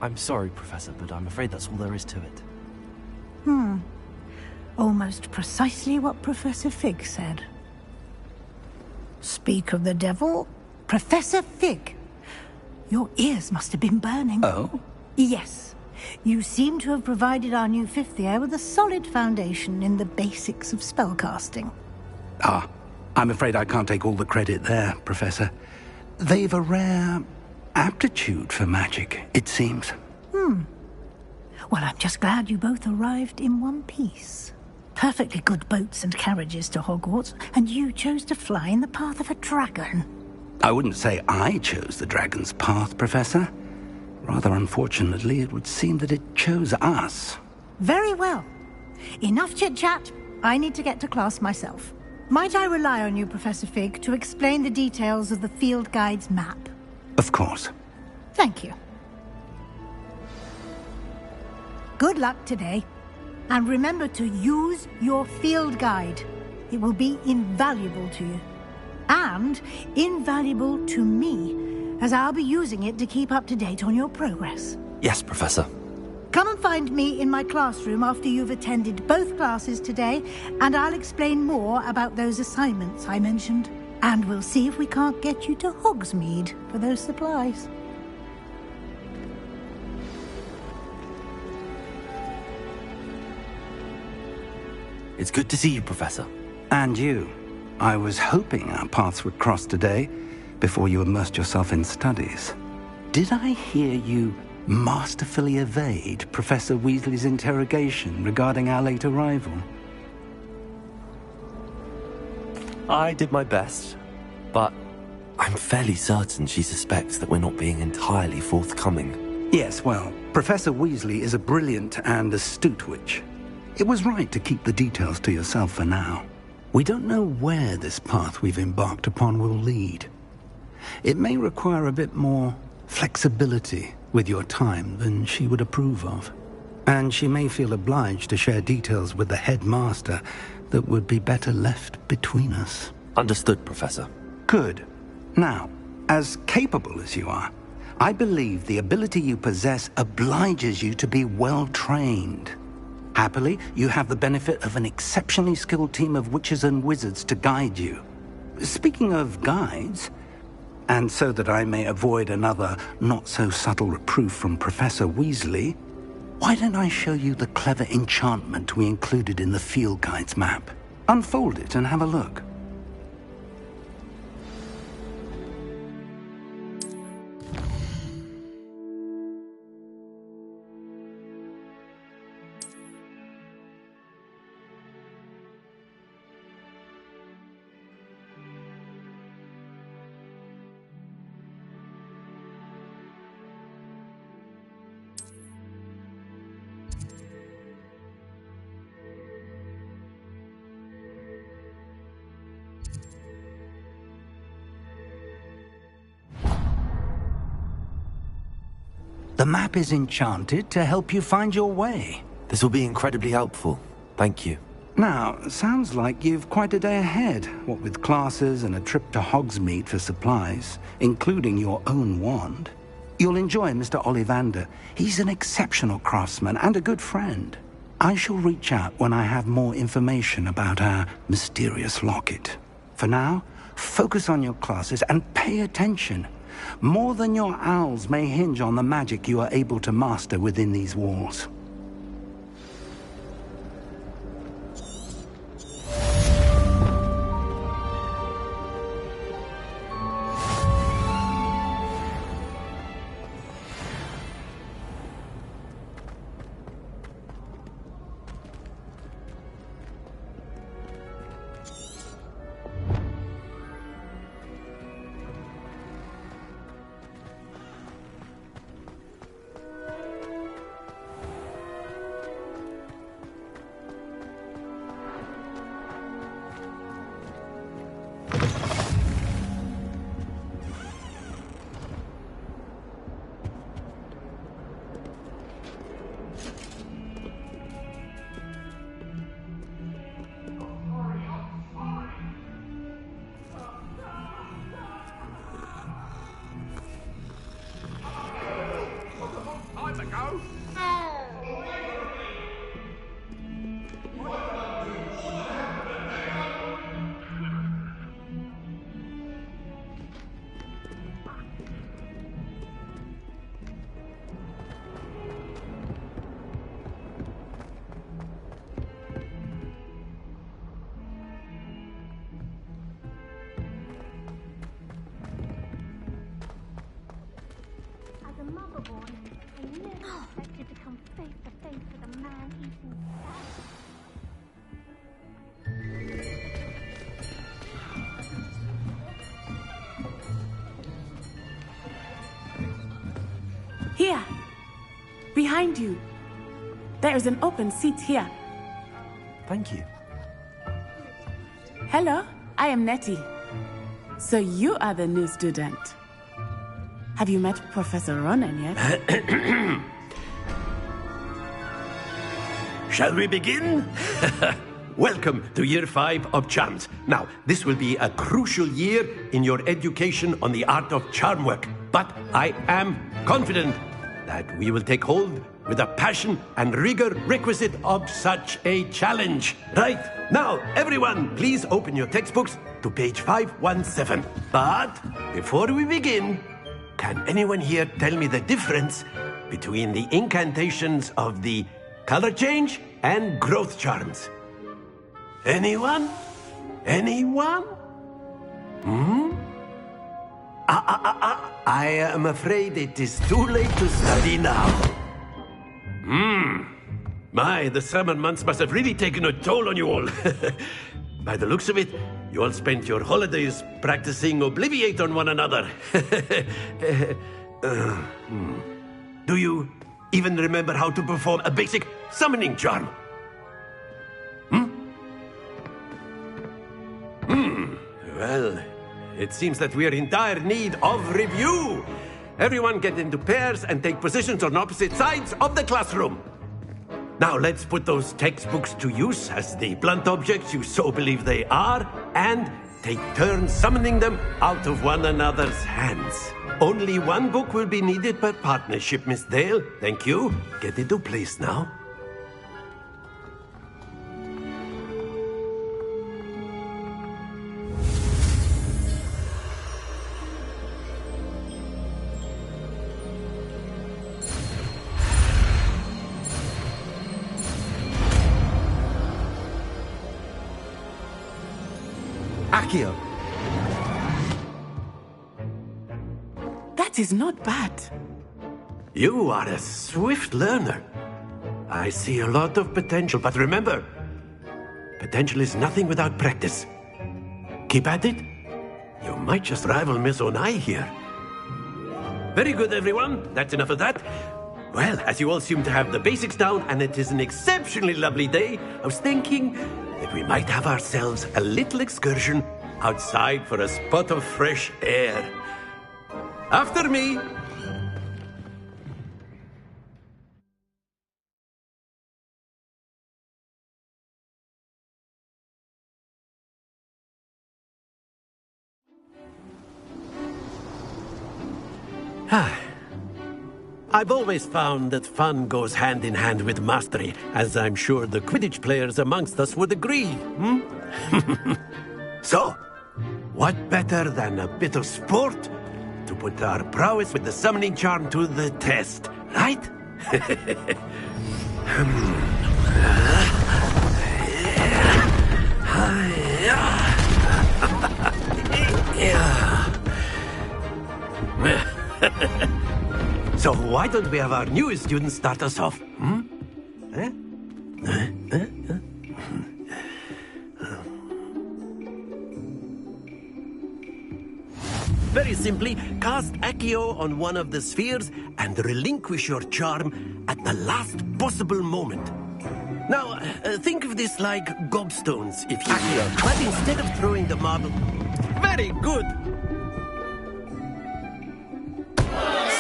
I'm sorry, Professor, but I'm afraid that's all there is to it. Almost precisely what Professor Fig said. Speak of the devil, Professor Fig. Your ears must have been burning. Oh? Yes. You seem to have provided our new fifth year with a solid foundation in the basics of spellcasting. Ah, I'm afraid I can't take all the credit there, Professor. They've a rare aptitude for magic, it seems. Well, I'm just glad you both arrived in one piece. Perfectly good boats and carriages to Hogwarts, and you chose to fly in the path of a dragon. I wouldn't say I chose the dragon's path, Professor. Rather unfortunately, it would seem that it chose us. Very well. Enough chit-chat. I need to get to class myself. Might I rely on you, Professor Fig, to explain the details of the field guide's map? Of course. Thank you. Good luck today. And remember to use your field guide. It will be invaluable to you. And invaluable to me, as I'll be using it to keep up to date on your progress. Yes, Professor. Come and find me in my classroom after you've attended both classes today, and I'll explain more about those assignments I mentioned. And we'll see if we can't get you to Hogsmeade for those supplies. It's good to see you, Professor. And you. I was hoping our paths would cross today, before you immersed yourself in studies. Did I hear you masterfully evade Professor Weasley's interrogation regarding our late arrival? I did my best, but I'm fairly certain she suspects that we're not being entirely forthcoming. Yes, well, Professor Weasley is a brilliant and astute witch. It was right to keep the details to yourself for now. We don't know where this path we've embarked upon will lead. It may require a bit more flexibility with your time than she would approve of. And she may feel obliged to share details with the headmaster that would be better left between us. Understood, Professor. Good. Now, as capable as you are, I believe the ability you possess obliges you to be well trained. Happily, you have the benefit of an exceptionally skilled team of witches and wizards to guide you. Speaking of guides, and so that I may avoid another not-so-subtle reproof from Professor Weasley, why don't I show you the clever enchantment we included in the field guide's map? Unfold it and have a look. The map is enchanted to help you find your way. This will be incredibly helpful. Thank you. Now, sounds like you've quite a day ahead, what with classes and a trip to Hogsmeade for supplies, including your own wand. You'll enjoy Mr. Ollivander. He's an exceptional craftsman and a good friend. I shall reach out when I have more information about our mysterious locket. For now, focus on your classes and pay attention. More than your owls may hinge on the magic you are able to master within these walls. Hogwart, and you never expected to come face to face with a man-eating Here! Behind you! There is an open seat here. Thank you. Hello, I am Nettie. So you are the new student. Have you met Professor Ronan yet? Shall we begin? Welcome to Year 5 of Charms. Now, this will be a crucial year in your education on the art of charm work. But I am confident that we will take hold with the passion and rigor requisite of such a challenge. Right, now, everyone, please open your textbooks to page 517. But before we begin, can anyone here tell me the difference between the incantations of the color change and growth charms? Anyone? Anyone? I am afraid it is too late to study now. My, the summer months must have really taken a toll on you all. By the looks of it, you all spent your holidays practicing Obliviate on one another. Do you even remember how to perform a basic summoning charm? Well, it seems that we are in dire need of review. Everyone get into pairs and take positions on opposite sides of the classroom. Now let's put those textbooks to use as the blunt objects you so believe they are, and take turns summoning them out of one another's hands. Only one book will be needed per partnership, Miss Dale. Thank you. Get into place now. Accio. That is not bad. You are a swift learner. I see a lot of potential, but remember, potential is nothing without practice. Keep at it. You might just rival Miss Onai here. Very good, everyone. That's enough of that. Well, as you all seem to have the basics down, and it is an exceptionally lovely day, I was thinking that we might have ourselves a little excursion outside for a spot of fresh air. After me. I've always found that fun goes hand in hand with mastery, as I'm sure the Quidditch players amongst us would agree. So, what better than a bit of sport to put our prowess with the summoning charm to the test, right? So why don't we have our newest student start us off? Very simply, cast Accio on one of the spheres and relinquish your charm at the last possible moment. Now, think of this like gobstones, if you will. But instead of throwing the marble... Very good!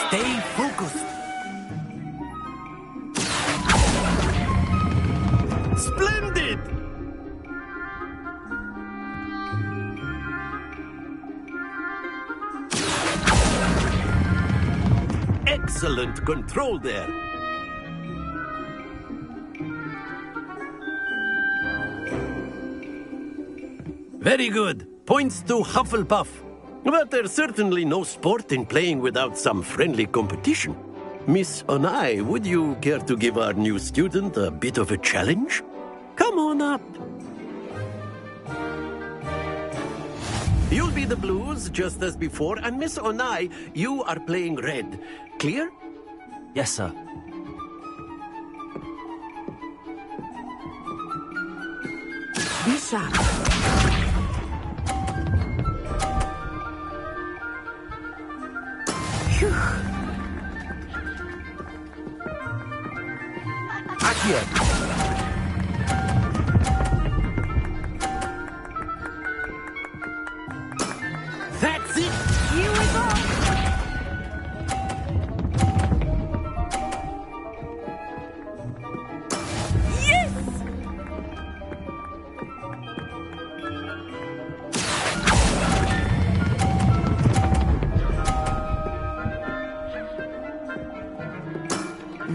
Stay focused. Splendid! Excellent control there. Very good. Points to Hufflepuff. But there's certainly no sport in playing without some friendly competition. Miss Onai, would you care to give our new student a bit of a challenge? Come on up. You'll be the blues, just as before, and Miss Onai, you are playing red. Clear? Yes, sir. Be sharp. Phew. Accio! That's it! Here we go! Yes!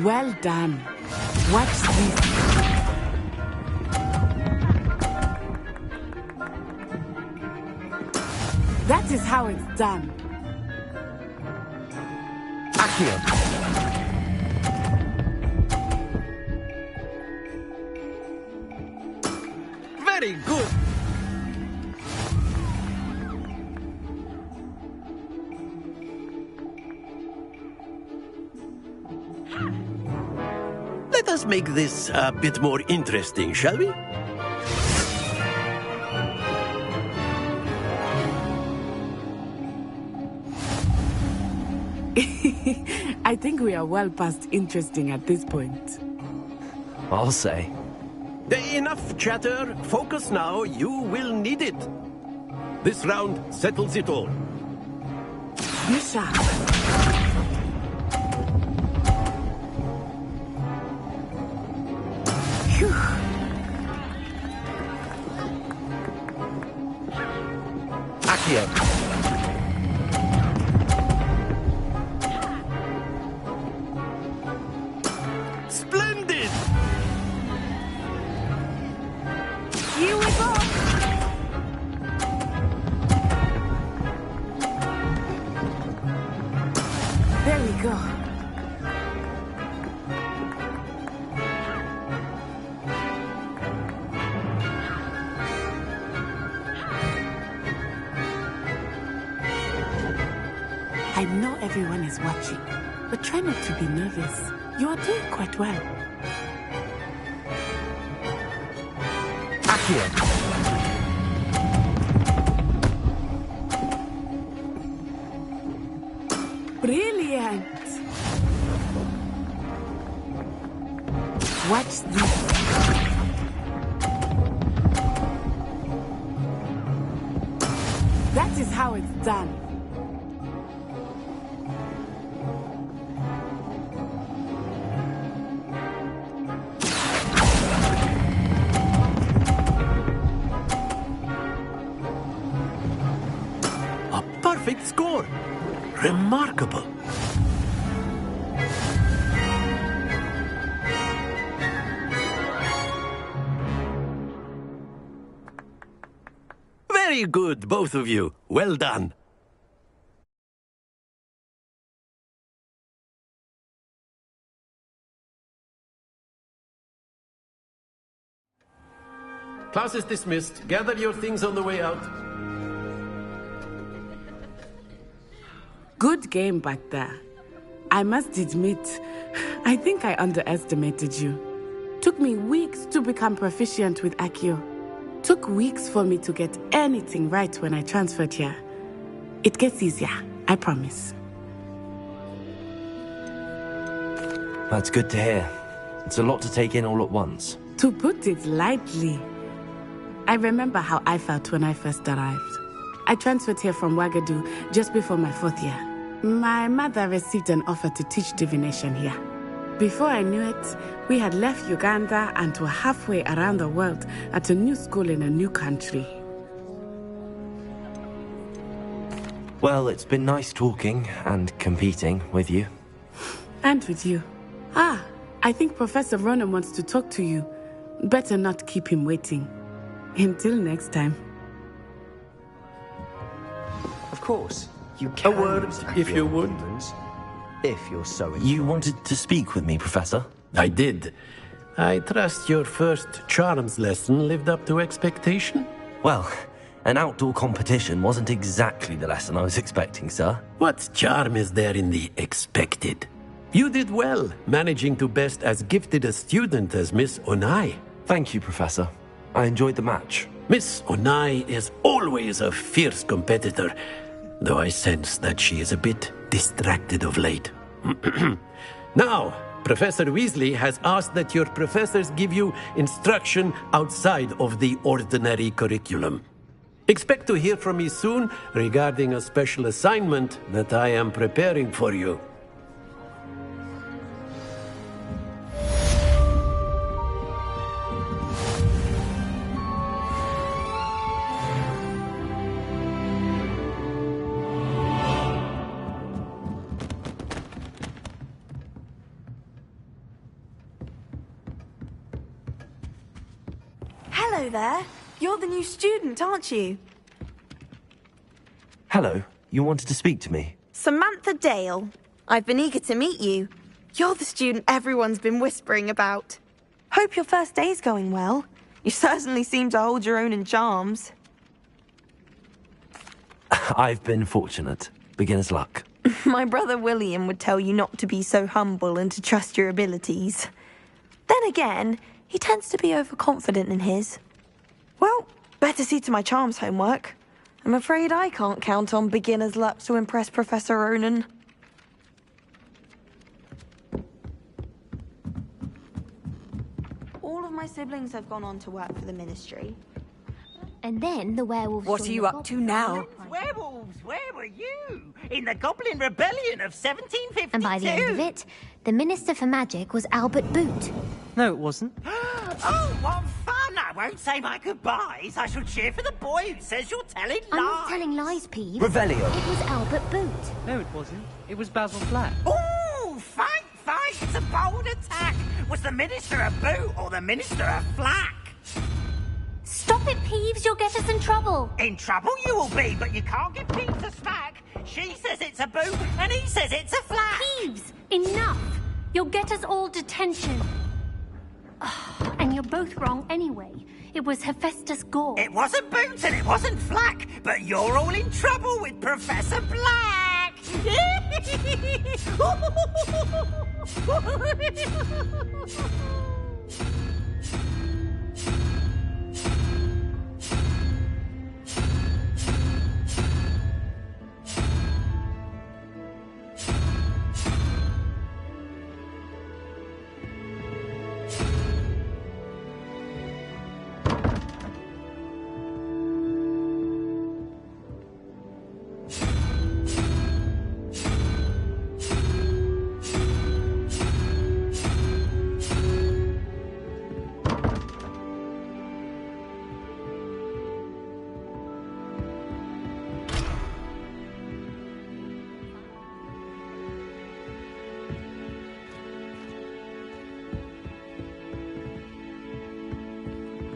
Well done. Watch this. That is how it's done. Accio! Very good! Let us make this a bit more interesting, shall we? I think we are well past interesting at this point. I'll say. Enough chatter. Focus now. You will need it. This round settles it all. Be sharp. Phew. Accio! Splendid! Here we go! There we go. I know everyone is watching, but try not to be nervous. You are doing quite well. Accio! Brilliant! Watch this. That is how it's done. A perfect score! Remarkable! Very good, both of you. Well done. Class is dismissed. Gather your things on the way out. Good game back there. I must admit, I think I underestimated you. Took me weeks to become proficient with Accio. Took weeks for me to get anything right when I transferred here. It gets easier, I promise. That's good to hear. It's a lot to take in all at once. To put it lightly, I remember how I felt when I first arrived. I transferred here from Wagadu just before my 4th year. My mother received an offer to teach divination here. Before I knew it, we had left Uganda and were halfway around the world at a new school in a new country. Well, it's been nice talking and competing with you. And with you. Ah, I think Professor Ronan wants to talk to you. Better not keep him waiting. Until next time. Of course, you can. A word, if you would. If you're so inclined. You wanted to speak with me, Professor? I did. I trust your first charms lesson lived up to expectation? Well, an outdoor competition wasn't exactly the lesson I was expecting, sir. What charm is there in the expected? You did well, managing to best as gifted a student as Miss Onai. Thank you, Professor. I enjoyed the match. Miss Onai is always a fierce competitor, though I sense that she is a bit distracted of late. Now, Professor Weasley has asked that your professors give you instruction outside of the ordinary curriculum. Expect to hear from me soon regarding a special assignment that I am preparing for you. Hello there. You're the new student, aren't you? Hello, you wanted to speak to me? Samantha Dale. I've been eager to meet you. You're the student everyone's been whispering about. Hope your first day's going well. You certainly seem to hold your own in charms. I've been fortunate. Beginner's luck. My brother William would tell you not to be so humble and to trust your abilities. Then again, he tends to be overconfident in his. Well, better see to my charms homework. I'm afraid I can't count on beginner's luck to impress Professor Ronan. All of my siblings have gone on to work for the Ministry. And then the werewolves... What are you up to now? Werewolves, where were you? In the Goblin Rebellion of 1752? And by the end of it, the Minister for Magic was Albert Boot. No, it wasn't. Oh, what fun! I won't say my goodbyes. I shall cheer for the boy who says you're telling lies. I'm not telling lies, Peeves. Revelio. It was Albert Boot. No, it wasn't. It was Basil Flack. Ooh, fight! It's a bold attack. Was the Minister a boot or the Minister a flack? Stop it, Peeves. You'll get us in trouble. In trouble you will be, but you can't give Peeves a smack. She says it's a boot, and he says it's a flack. Peeves, enough. You'll get us all detention. And you're both wrong anyway. It was Hephaestus Gore. It wasn't boot and it wasn't flack, but you're all in trouble with Professor Black.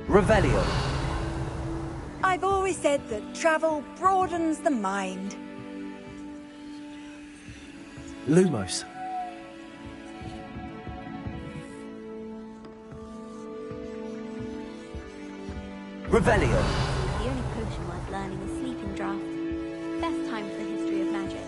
Revelio. I've always said that travel broadens the mind. Lumos. Revelio. The only potion worth learning is Sleeping Draught. Best time for the history of magic.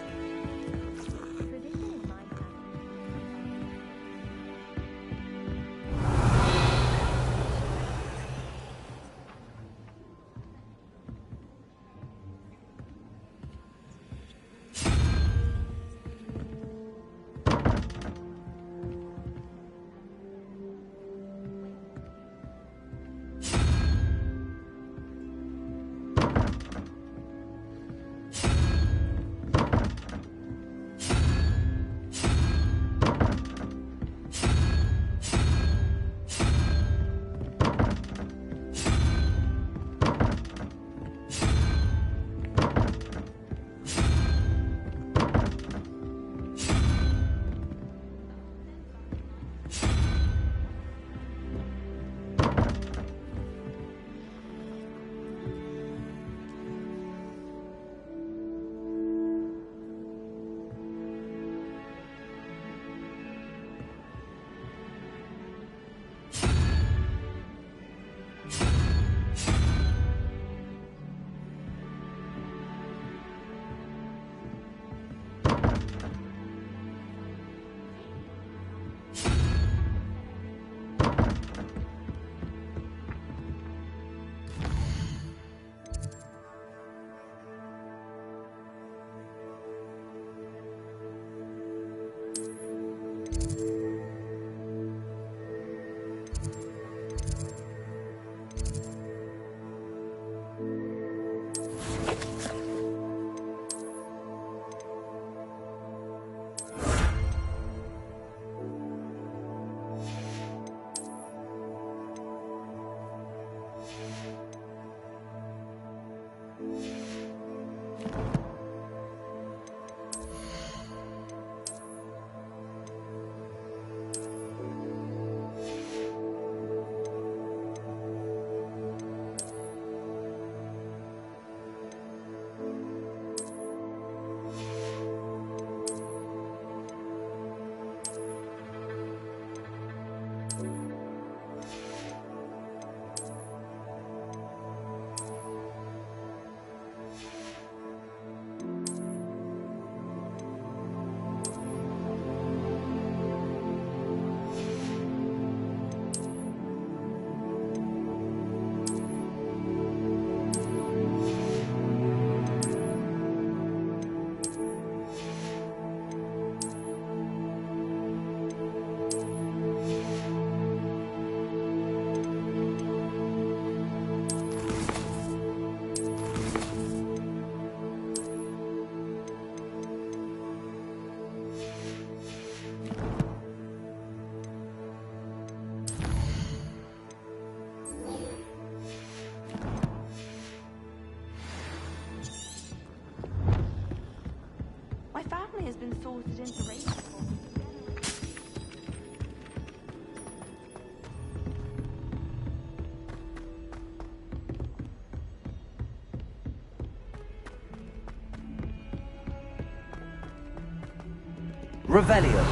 Revelio.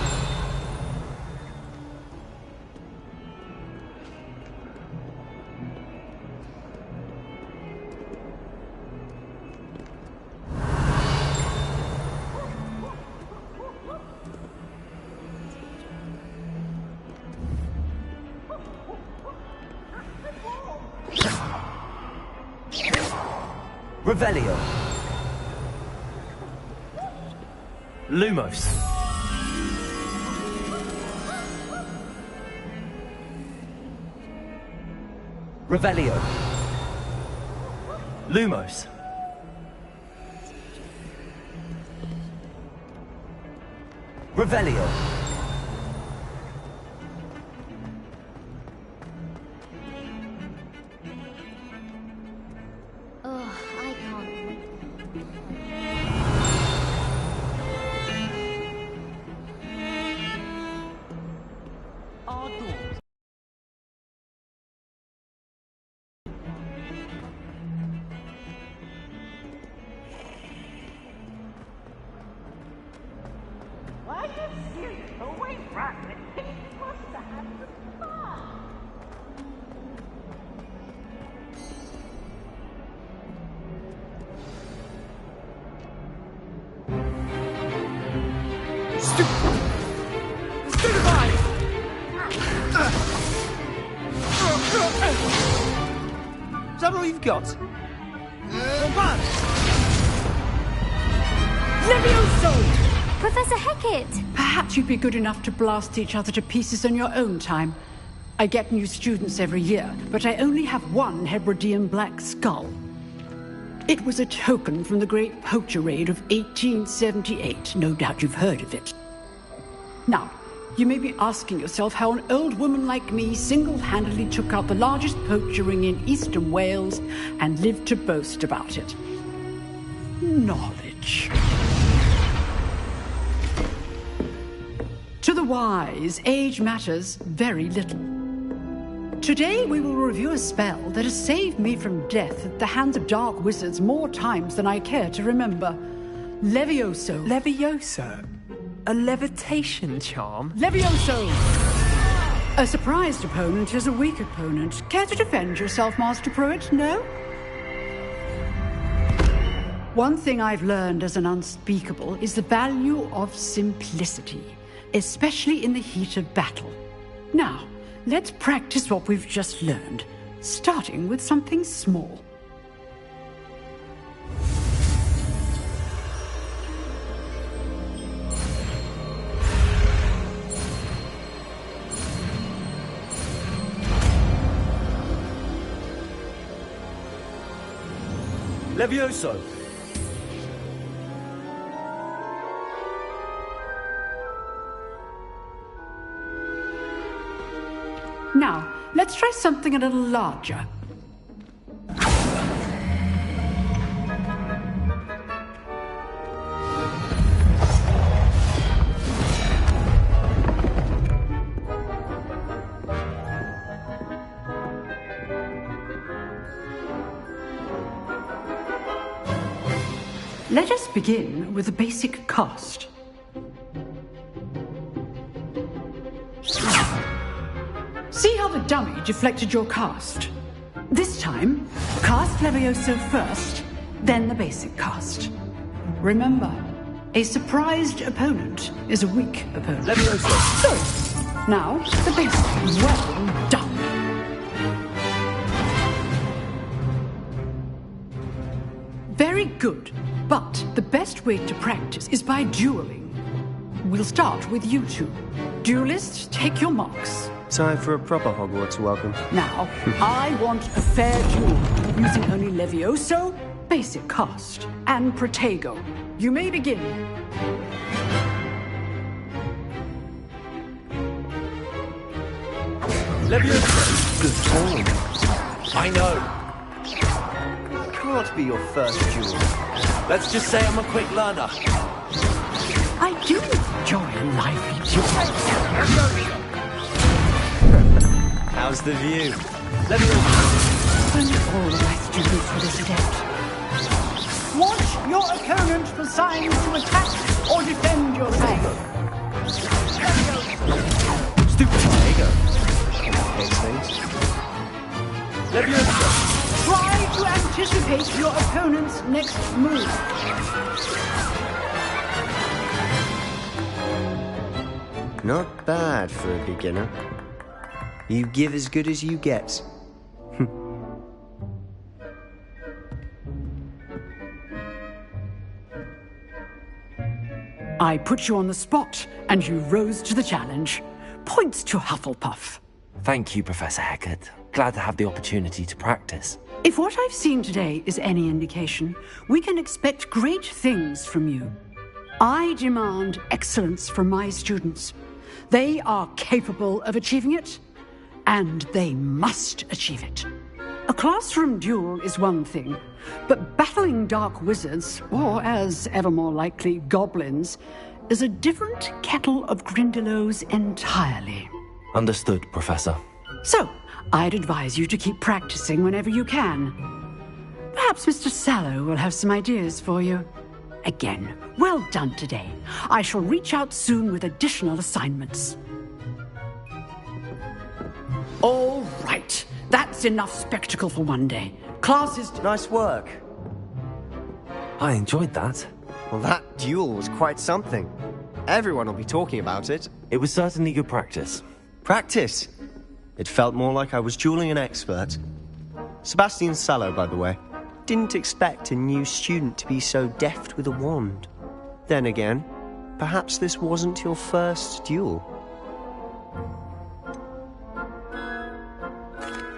Revelio. Lumos. Revelio. Lumos. Revelio. Oh, I can't. Why are you serious? Always right when he wants to have some fun. Is that all you've got? Levioso! Professor Hecat! Perhaps you'd be good enough to blast each other to pieces on your own time. I get new students every year, but I only have one Hebridean black skull. It was a token from the Great Poacher Raid of 1878. No doubt you've heard of it. Now, you may be asking yourself how an old woman like me single-handedly took out the largest poacher ring in eastern Wales and lived to boast about it. Knowledge. To the wise, age matters very little. Today we will review a spell that has saved me from death at the hands of dark wizards more times than I care to remember. Levioso. Levioso? A levitation charm? Levioso! A surprised opponent is a weak opponent. Care to defend yourself, Master Pruitt? No? One thing I've learned as an unspeakable is the value of simplicity, especially in the heat of battle. Now, let's practice what we've just learned, starting with something small. Levioso. Now, let's try something a little larger. Let us begin with a basic cast. See how the dummy deflected your cast? This time, cast Levioso first, then the basic cast. Remember, a surprised opponent is a weak opponent. Levioso. So, now, the basic. Well done. Very good, but the best way to practice is by dueling. We'll start with you two. Duelists, take your marks. Time for a proper Hogwarts welcome. Now, I want a fair duel, using only Levioso, basic cast, and Protego. You may begin. Levioso. Good form. I know. Can't be your first duel. Let's just say I'm a quick learner. I do enjoy a lively duel. How's the view? Only all of my students were this adept. Watch your opponent for signs to attack or defend your flank. your opponent's next move. Not bad for a beginner. You give as good as you get. I put you on the spot, and you rose to the challenge. Points to Hufflepuff. Thank you, Professor Hecat. Glad to have the opportunity to practice. If what I've seen today is any indication, we can expect great things from you. I demand excellence from my students. They are capable of achieving it, and they must achieve it. A classroom duel is one thing, but battling dark wizards, or as ever more likely, goblins, is a different kettle of Grindylows entirely. Understood, Professor. So, I'd advise you to keep practicing whenever you can. Perhaps Mr. Sallow will have some ideas for you. Again, well done today. I shall reach out soon with additional assignments. All right. That's enough spectacle for one day. Class is... Nice work. I enjoyed that. Well, that duel was quite something. Everyone will be talking about it. It was certainly good practice. Practice? It felt more like I was dueling an expert. Sebastian Sallow, by the way. Didn't expect a new student to be so deft with a wand. Then again, perhaps this wasn't your first duel.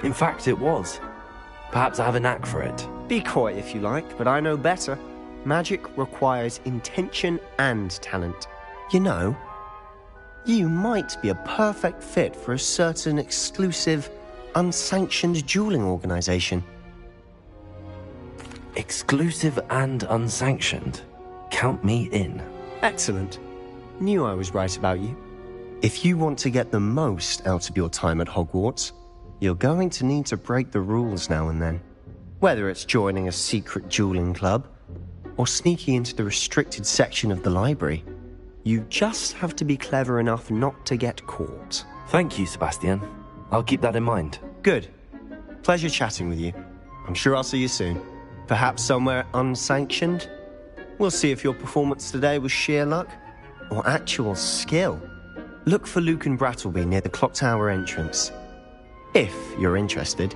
In fact, it was. Perhaps I have a knack for it. Be coy if you like, but I know better. Magic requires intention and talent. You know, you might be a perfect fit for a certain exclusive, unsanctioned dueling organization. Exclusive and unsanctioned? Count me in. Excellent. Knew I was right about you. If you want to get the most out of your time at Hogwarts, you're going to need to break the rules now and then. Whether it's joining a secret dueling club, or sneaking into the restricted section of the library, you just have to be clever enough not to get caught. Thank you, Sebastian. I'll keep that in mind. Good. Pleasure chatting with you. I'm sure I'll see you soon. Perhaps somewhere unsanctioned? We'll see if your performance today was sheer luck, or actual skill. Look for Luke and Brattleby near the Clock Tower entrance. If you're interested.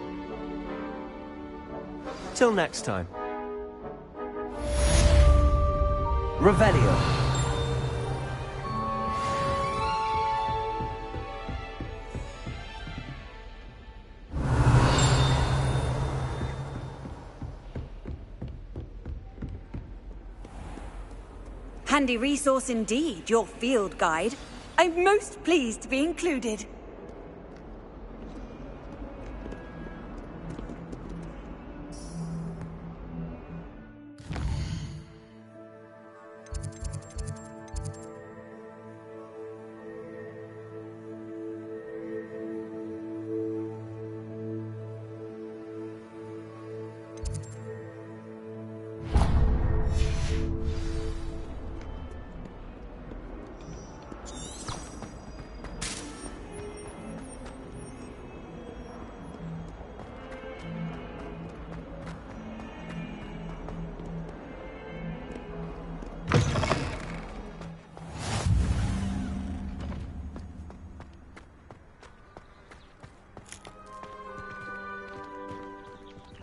Till next time. Revelio. Handy resource indeed, your field guide. I'm most pleased to be included.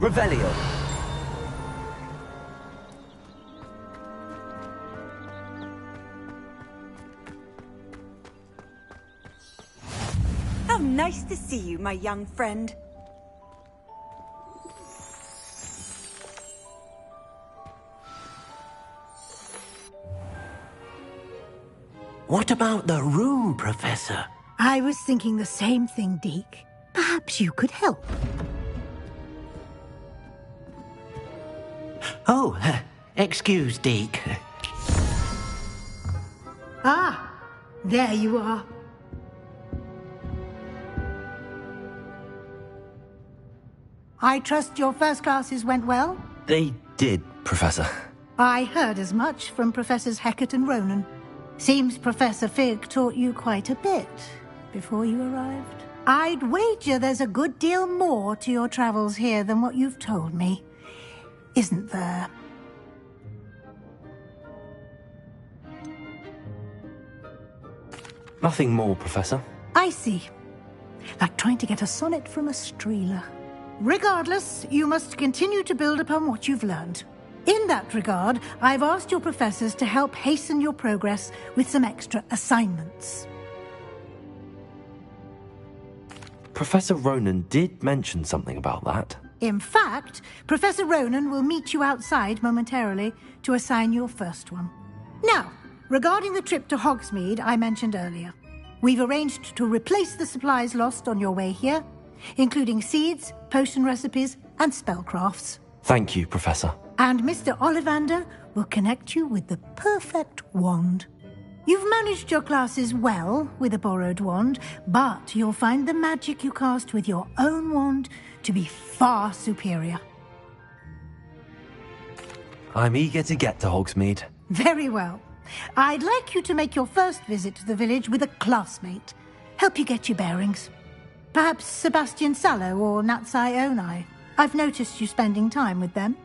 Revelio. How nice to see you, my young friend. What about the room, Professor? I was thinking the same thing, Deke. Perhaps you could help. Oh, excuse, Deke. Ah, there you are. I trust your first classes went well? They did, Professor. I heard as much from Professors Hecat and Ronan. Seems Professor Fig taught you quite a bit before you arrived. I'd wager there's a good deal more to your travels here than what you've told me. isn't there? Nothing more, Professor. I see. Like trying to get a sonnet from a streeler. Regardless, you must continue to build upon what you've learned. In that regard, I've asked your professors to help hasten your progress with some extra assignments. Professor Ronan did mention something about that. In fact, Professor Ronan will meet you outside momentarily to assign your first one. Now, regarding the trip to Hogsmeade I mentioned earlier, we've arranged to replace the supplies lost on your way here, including seeds, potion recipes, and spellcrafts. Thank you, Professor. And Mr. Ollivander will connect you with the perfect wand. You've managed your classes well with a borrowed wand, but you'll find the magic you cast with your own wand to be far superior. I'm eager to get to Hogsmeade. Very well. I'd like you to make your first visit to the village with a classmate. Help you get your bearings. Perhaps Sebastian Sallow or Natsai Onai. I've noticed you spending time with them.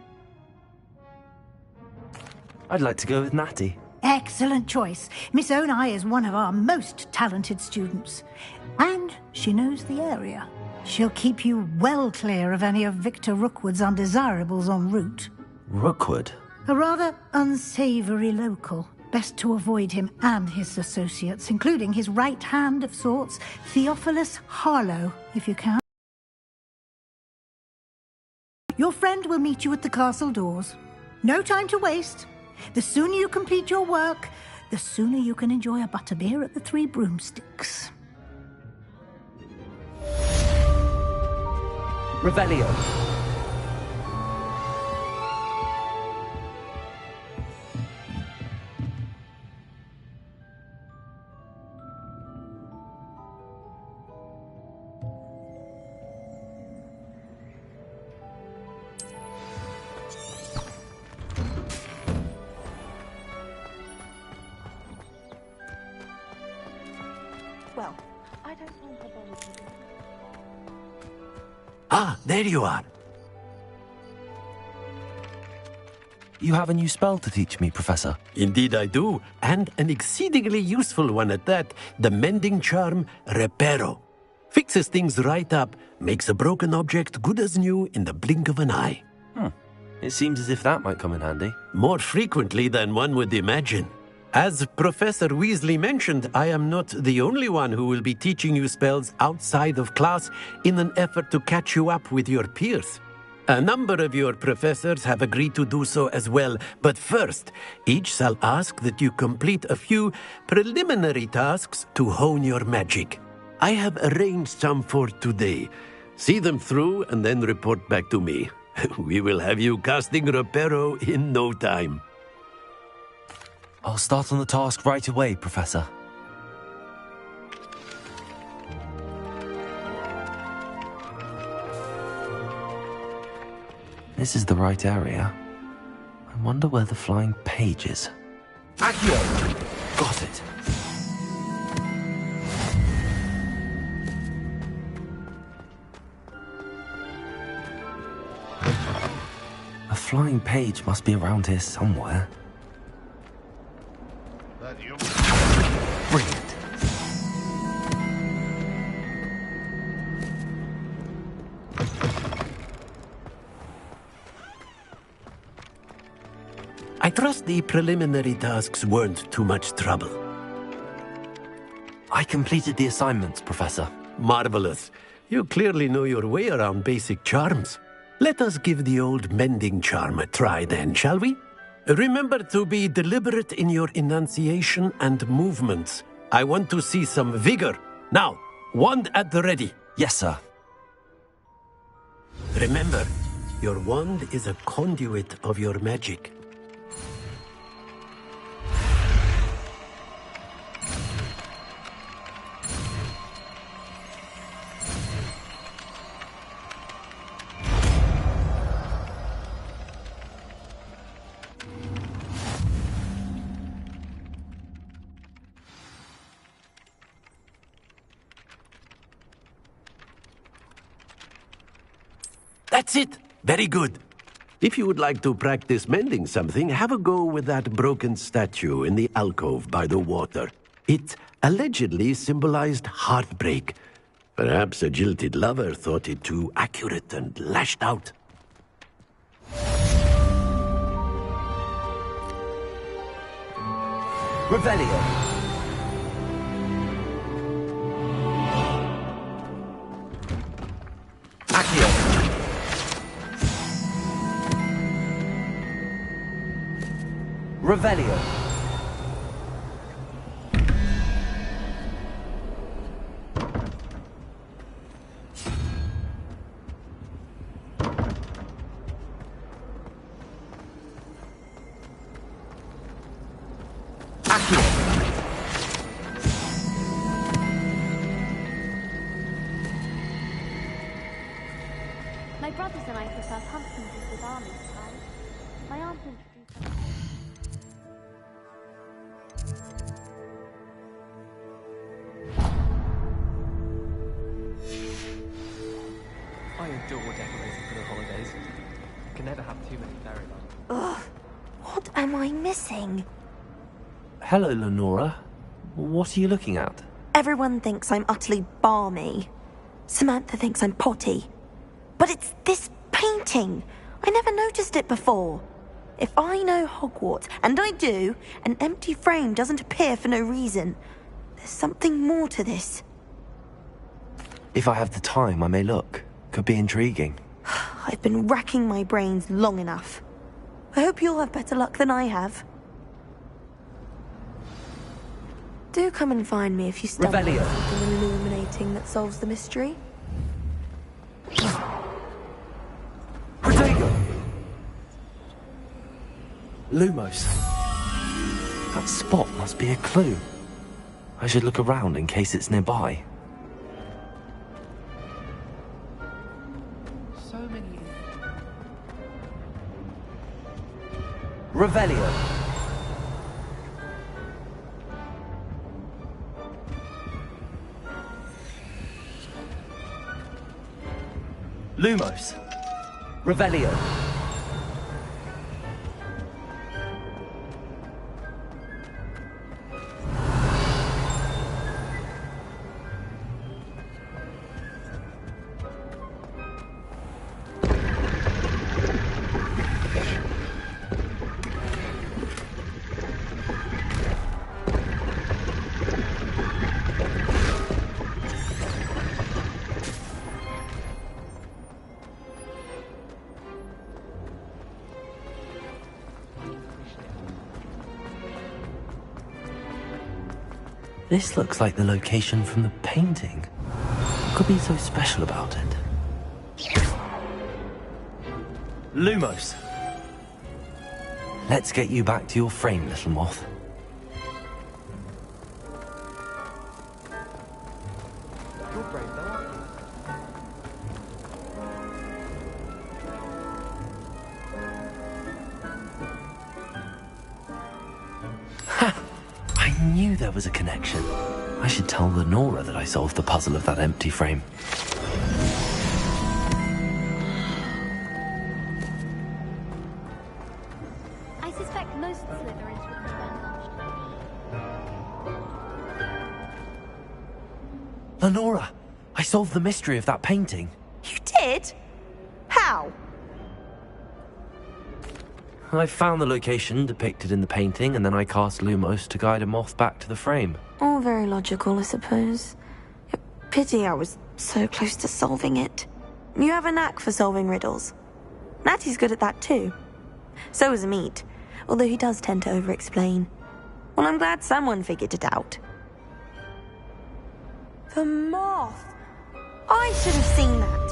I'd like to go with Natty. Excellent choice. Miss Onai is one of our most talented students. And she knows the area. She'll keep you well clear of any of Victor Rookwood's undesirables en route. Rookwood? A rather unsavoury local. Best to avoid him and his associates, including his right hand of sorts, Theophilus Harlow, if you can. Your friend will meet you at the castle doors. No time to waste. The sooner you complete your work, the sooner you can enjoy a butterbeer at the Three Broomsticks. Revelio. Well, I don't want her body to be... Ah, there you are. You have a new spell to teach me, Professor. Indeed I do, and an exceedingly useful one at that. The mending charm, Reparo. Fixes things right up, makes a broken object good as new in the blink of an eye. It seems as if that might come in handy. More frequently than one would imagine. As Professor Weasley mentioned, I am not the only one who will be teaching you spells outside of class in an effort to catch you up with your peers. A number of your professors have agreed to do so as well, but first, each shall ask that you complete a few preliminary tasks to hone your magic. I have arranged some for today. See them through and then report back to me. We will have you casting Reparo in no time. I'll start on the task right away, Professor. This is the right area. I wonder where the flying page is. Accio! Got it. A flying page must be around here somewhere. Brilliant. I trust the preliminary tasks weren't too much trouble. I completed the assignments, Professor. Marvelous. You clearly know your way around basic charms. Let us give the old mending charm a try then, shall we? Remember to be deliberate in your enunciation and movements. I want to see some vigor. Now, wand at the ready. Yes, sir. Remember, your wand is a conduit of your magic. That's it. Very good. If you would like to practice mending something, have a go with that broken statue in the alcove by the water. It allegedly symbolized heartbreak. Perhaps a jilted lover thought it too accurate and lashed out. Revelio. Accio. Revelio. My brothers and I prefer pumpkins with army ties. My aunt introduced us. I adore decorating for the holidays. Can never have too many fairy lights. Ugh, what am I missing? Hello, Lenora. What are you looking at? Everyone thinks I'm utterly balmy. Samantha thinks I'm potty. But it's this painting. I never noticed it before. If I know Hogwarts, and I do, an empty frame doesn't appear for no reason. There's something more to this. If I have the time, I may look. Could be intriguing. I've been racking my brains long enough. I hope you'll have better luck than I have. Do come and find me if you stumble on Revelio. something illuminating that solves the mystery. Protego! Lumos. That spot must be a clue. I should look around in case it's nearby. So many. Revelio. Lumos. Revelio. This looks like the location from the painting. What could be so special about it? Lumos. Let's get you back to your frame, little moth. You're brave though, aren't you? I knew there was a connection. I should tell Lenora that I solved the puzzle of that empty frame. I suspect most Slytherins would be untouched. Lenora, I solved the mystery of that painting. You did? How? I found the location depicted in the painting, and then I cast Lumos to guide a moth back to the frame. All very logical, I suppose. Pity I was so close to solving it. You have a knack for solving riddles. Natty's good at that too. So is Meat, although he does tend to over-explain. Well, I'm glad someone figured it out. The moth! I should have seen that.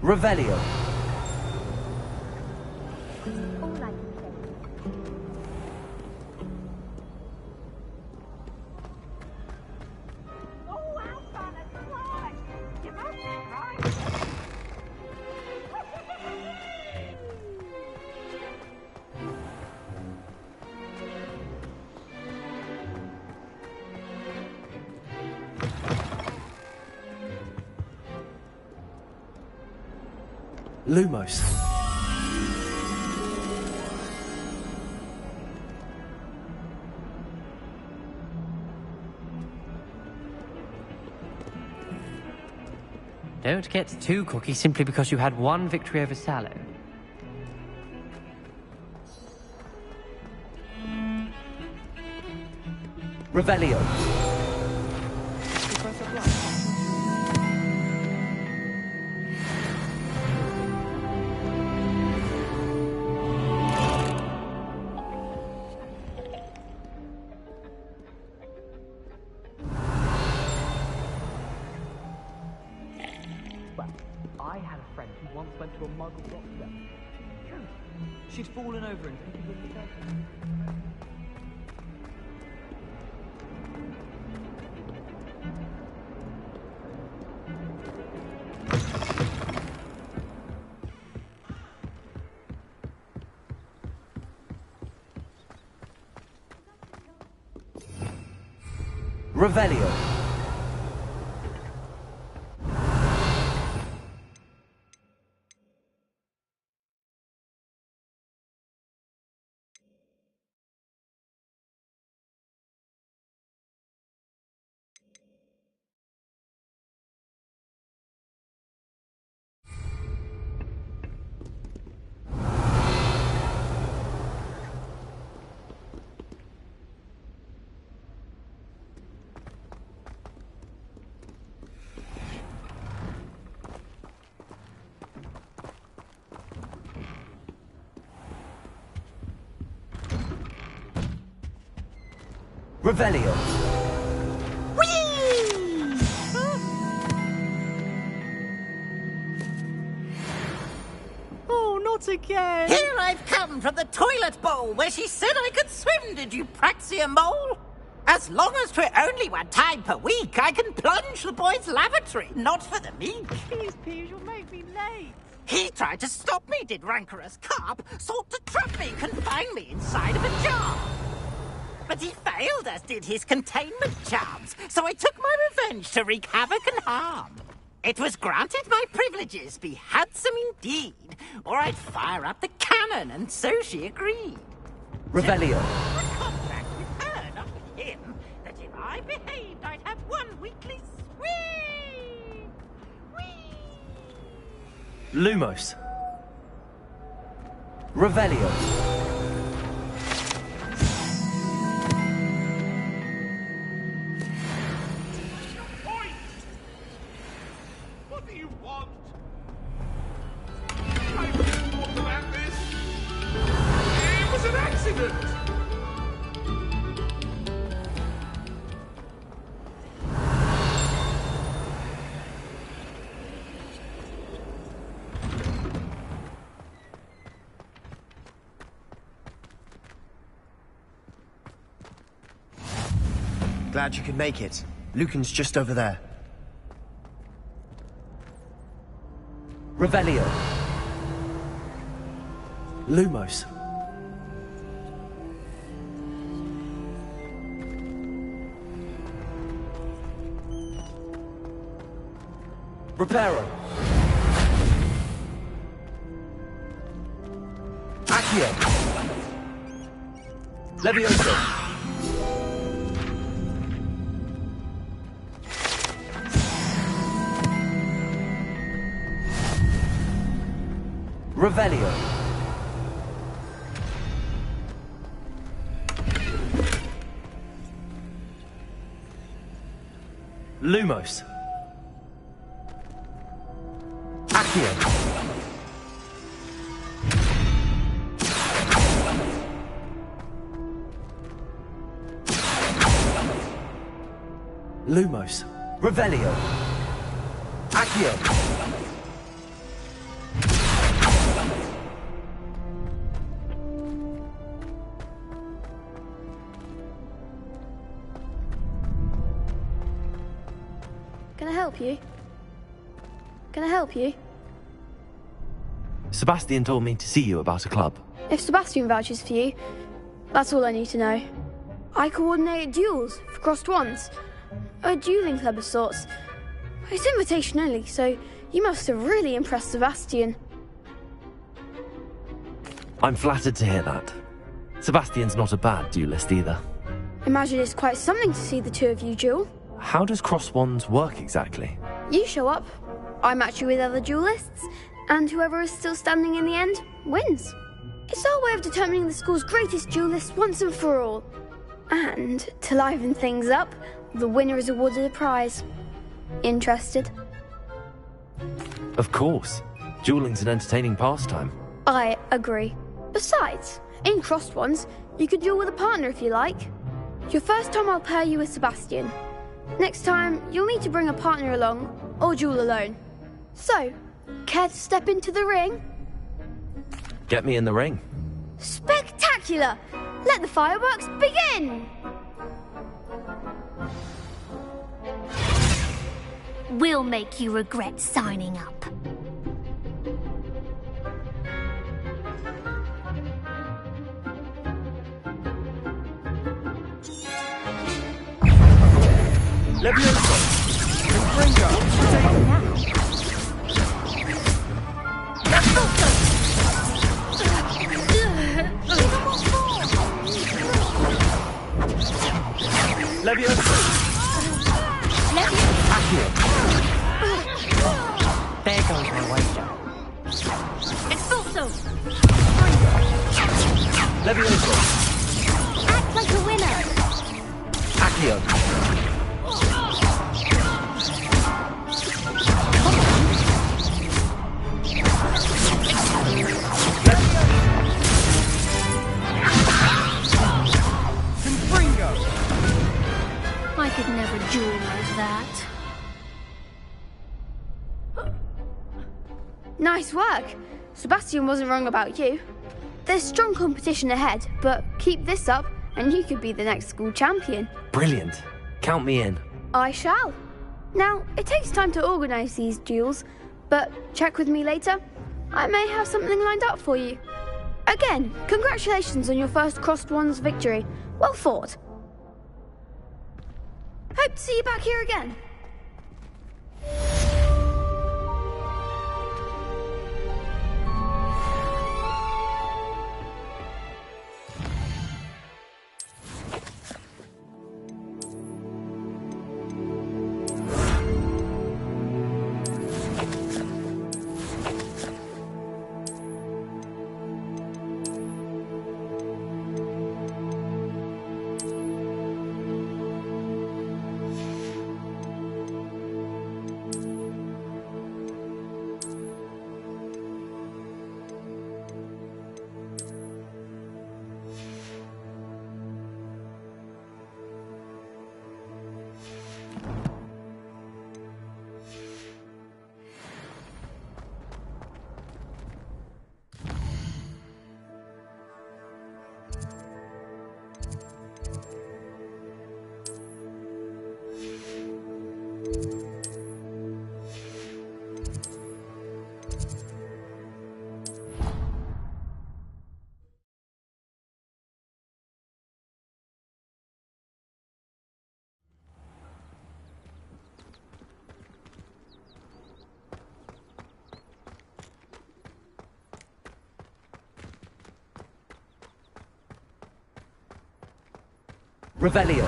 Revelio. Lumos. Don't get too cocky simply because you had one victory over Sallow. Revelio. I had a friend who once went to a Muggle doctor. She'd fallen over and taken with the dead. Revelio. Revelio. Oh, not again! Here I've come from the toilet bowl where she said I could swim, did you praxia mole? As long as 'twere only one time per week, I can plunge the boy's lavatory, not for the meek. Please, Piers, you'll make me late. He tried to stop me, did rancorous carp, sought to trap me, confine me inside of a jar. But he failed, as did his containment charms, so I took my revenge to wreak havoc and harm. It was granted my privileges be handsome indeed, or I'd fire up the cannon, and so she agreed. Revelio. A contract with her, not with him, that if I behaved, I'd have one weekly swing. Lumos. Revelio. What do you want? I didn't want to have this. It was an accident. Glad you could make it. Lucan's just over there. Revelio. Lumos. Reparo. Accio. Levioso. Revelio. Lumos. Accio. Lumos. Revelio. Accio. help you? Can I help you? Sebastian told me to see you about a club. If Sebastian vouches for you, that's all I need to know. I coordinate duels for crossed wands. A dueling club of sorts. It's invitation only, so you must have really impressed Sebastian. I'm flattered to hear that. Sebastian's not a bad duelist either. Imagine it's quite something to see the two of you duel. How does cross wands work exactly? You show up, I match you with other duelists, and whoever is still standing in the end wins. It's our way of determining the school's greatest duelist once and for all. And to liven things up, the winner is awarded a prize. Interested? Of course. Dueling's an entertaining pastime. I agree. Besides, in crossed ones, you could duel with a partner if you like. Your first time I'll pair you with Sebastian. Next time, you'll need to bring a partner along, or duel alone. So, care to step into the ring? Get me in the ring. Spectacular! Let the fireworks begin! We'll make you regret signing up. Leviosa! Confringo! Leviosa! There goes my wager. Expulso! Leviosa! Act like a winner! Accio! I could never duel like that. Nice work! Sebastian wasn't wrong about you. There's strong competition ahead, but keep this up and you could be the next school champion. Brilliant. Count me in. I shall. Now, it takes time to organise these duels, but check with me later. I may have something lined up for you. Again, congratulations on your first crossed wands victory. Well fought. Hope to see you back here again. Revelio.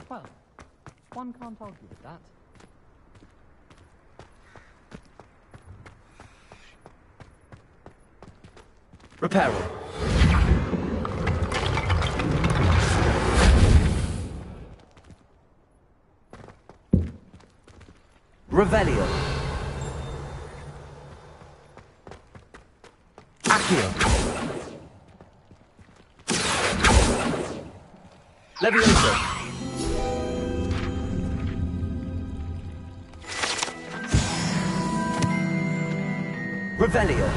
Well, one can't argue with that. Reparo. Revelio. Accio. Leviosa! Revelio.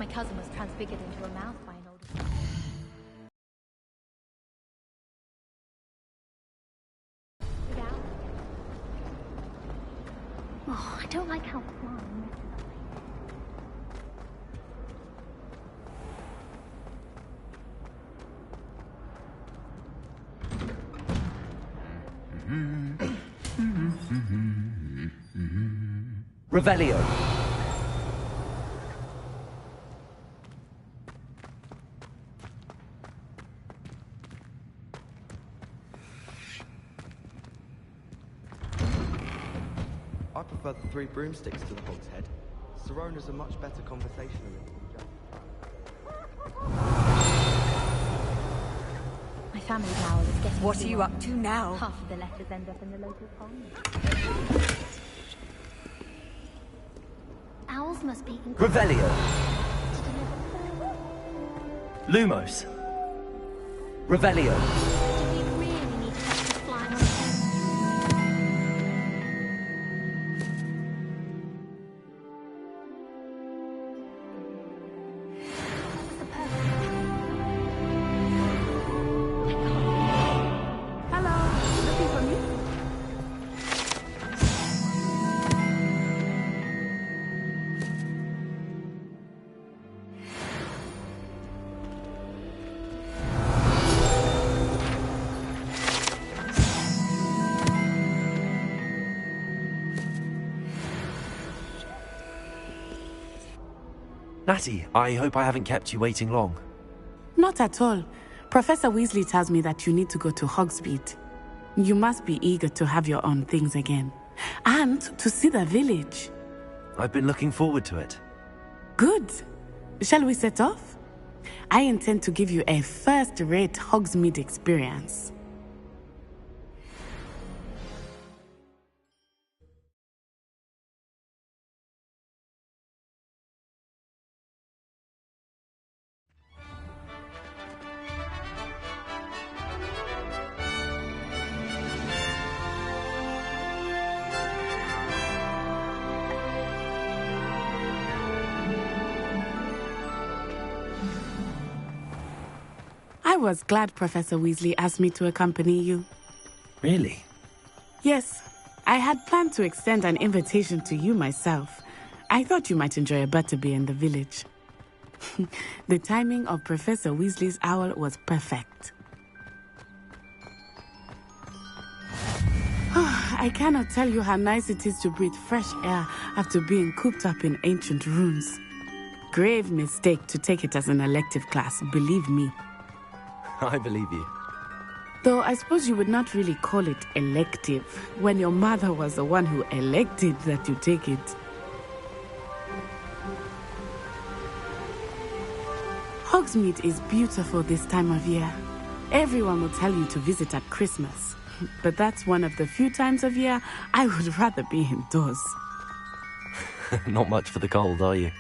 My cousin was transfigured into a mouse by an older... Oh, I don't like how flying messes up. Revelio. I prefer the 3 broomsticks to the Hog's Head. Sirona's a much better conversationalist than Jack. My family owl is getting... What are you up to now? Half of the letters end up in the local pond. Owls must be... Revelio. Lumos. Revelio. Do we really need to practice flying on the Hello, looking for me? Natty, I hope I haven't kept you waiting long. Not at all. Professor Weasley tells me that you need to go to Hogsmeade. You must be eager to have your own things again. And to see the village. I've been looking forward to it. Good. Shall we set off? I intend to give you a first-rate Hogsmeade experience. I was glad Professor Weasley asked me to accompany you. Really? Yes, I had planned to extend an invitation to you myself. I thought you might enjoy a butterbeer in the village. The timing of Professor Weasley's owl was perfect. I cannot tell you how nice it is to breathe fresh air after being cooped up in ancient ruins. Grave mistake to take it as an elective class, believe me. I believe you. Though I suppose you would not really call it elective when your mother was the one who elected that you take it. Hogsmeade is beautiful this time of year. Everyone will tell you to visit at Christmas. But that's one of the few times of year I would rather be indoors. Not much for the cold, are you?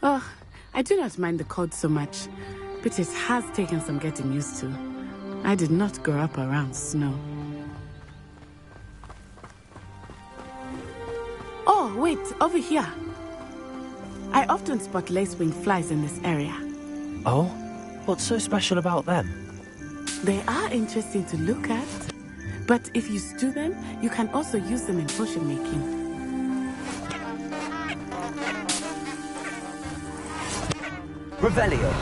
Oh, I do not mind the cold so much. But it has taken some getting used to. I did not grow up around snow. Oh, wait, over here. I often spot lacewing flies in this area. Oh? What's so special about them? They are interesting to look at. But if you stew them, you can also use them in potion making. Revelio.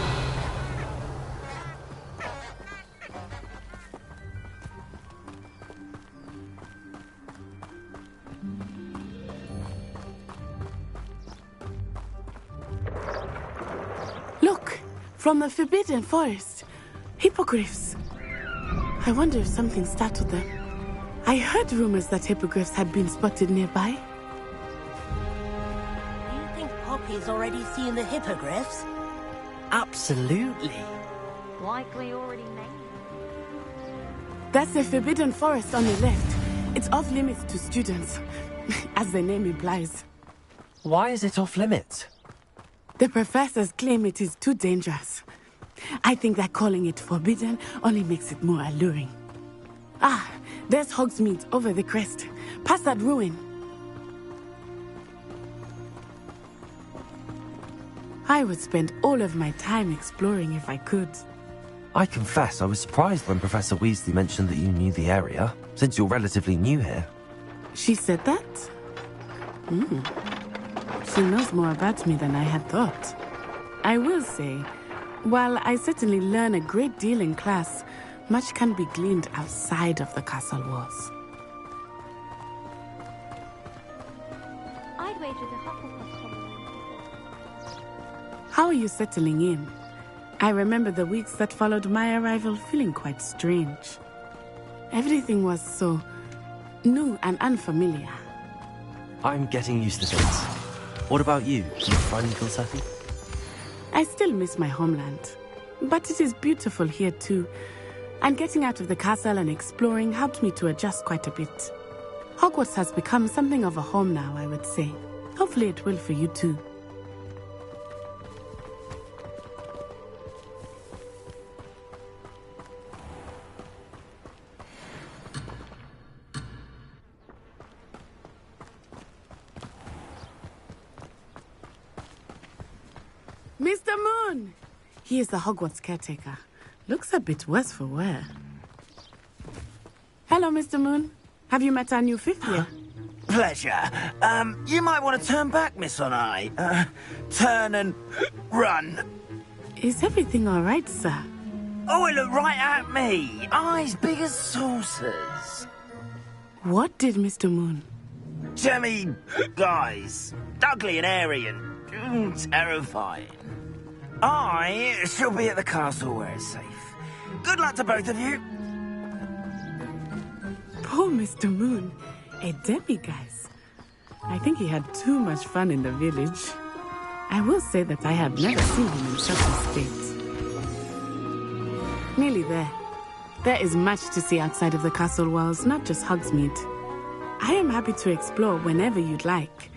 Look, from the Forbidden Forest. Hippogriffs. I wonder if something startled them. I heard rumors that hippogriffs had been spotted nearby. Do you think Poppy's already seen the hippogriffs? Absolutely. Likely already made. That's the Forbidden Forest on the left. It's off limits to students, as the name implies. Why is it off limits? The professors claim it is too dangerous. I think that calling it forbidden only makes it more alluring. Ah, there's Hogsmeade over the crest. Past that ruin. I would spend all of my time exploring if I could. I confess I was surprised when Professor Weasley mentioned that you knew the area, since you're relatively new here. She said that? She knows more about me than I had thought. I will say, while I certainly learn a great deal in class, much can be gleaned outside of the castle walls. I'd wager the Hufflepuff colony. How are you settling in? I remember the weeks that followed my arrival feeling quite strange. Everything was so new and unfamiliar. I'm getting used to things. What about you? Do you finally feel settled? I still miss my homeland, but it is beautiful here too. And getting out of the castle and exploring helped me to adjust quite a bit. Hogwarts has become something of a home now, I would say. Hopefully it will for you too. Mr. Moon! He is the Hogwarts caretaker. Looks a bit worse for wear. Hello, Mr. Moon. Have you met our new fifth year? Pleasure. You might want to turn back, Miss Onai. Turn and run. Is everything all right, sir? Oh, it looked right at me. Eyes big as saucers. What did Mr. Moon? Jemmy guys. Ugly and airy and terrifying. I shall be at the castle where it's safe. Good luck to both of you. Poor Mr. Moon. A demiguise. I think he had too much fun in the village. I will say that I have never seen him in such a state. Nearly there. There is much to see outside of the castle walls, not just Hogsmeade. I am happy to explore whenever you'd like.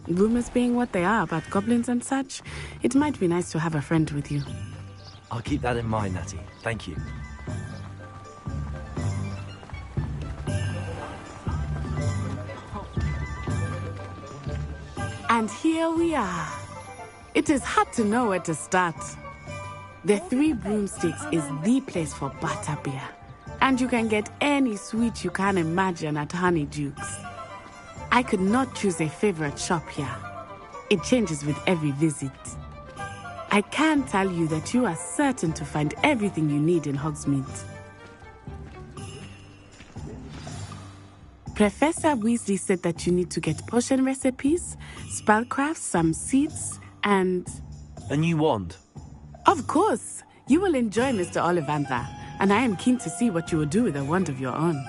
Rumors being what they are about goblins and such, it might be nice to have a friend with you. I'll keep that in mind, Natty. Thank you. And here we are. It is hard to know where to start. The Three Broomsticks is the place for butterbeer. And you can get any sweet you can imagine at Honeydukes. I could not choose a favorite shop here. It changes with every visit. I can tell you that you are certain to find everything you need in Hogsmeade. Professor Weasley said that you need to get potion recipes, spellcrafts, some seeds, and... A new wand? Of course! You will enjoy Mr. Ollivander, and I am keen to see what you will do with a wand of your own.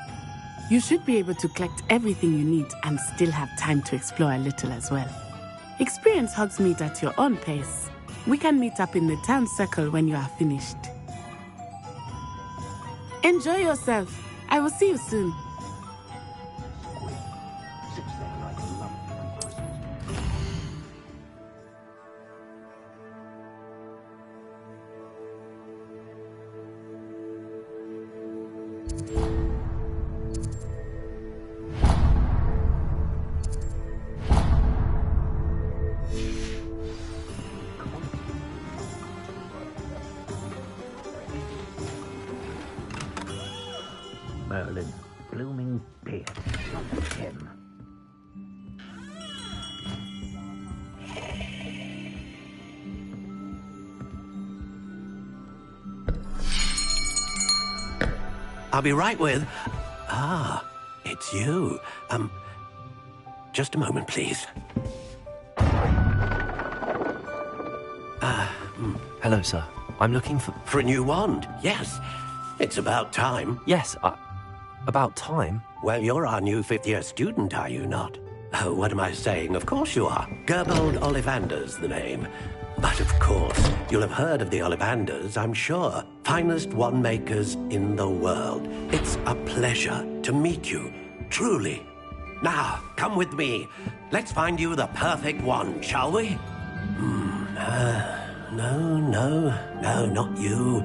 You should be able to collect everything you need and still have time to explore a little as well. Experience Hogsmeade at your own pace. We can meet up in the town circle when you are finished. Enjoy yourself. I will see you soon. Merlin, blooming beard. Him. I'll be right with... Ah, it's you. Just a moment, please. Hello, sir. I'm looking for... For a new wand, yes. It's about time. Yes, about time? Well, you're our new fifth-year student, are you not? Oh, what am I saying? Of course you are. Gerbold Ollivander's the name. But of course, you'll have heard of the Ollivanders, I'm sure. Finest wand makers in the world. It's a pleasure to meet you, truly. Now, come with me. Let's find you the perfect wand, shall we? No, not you.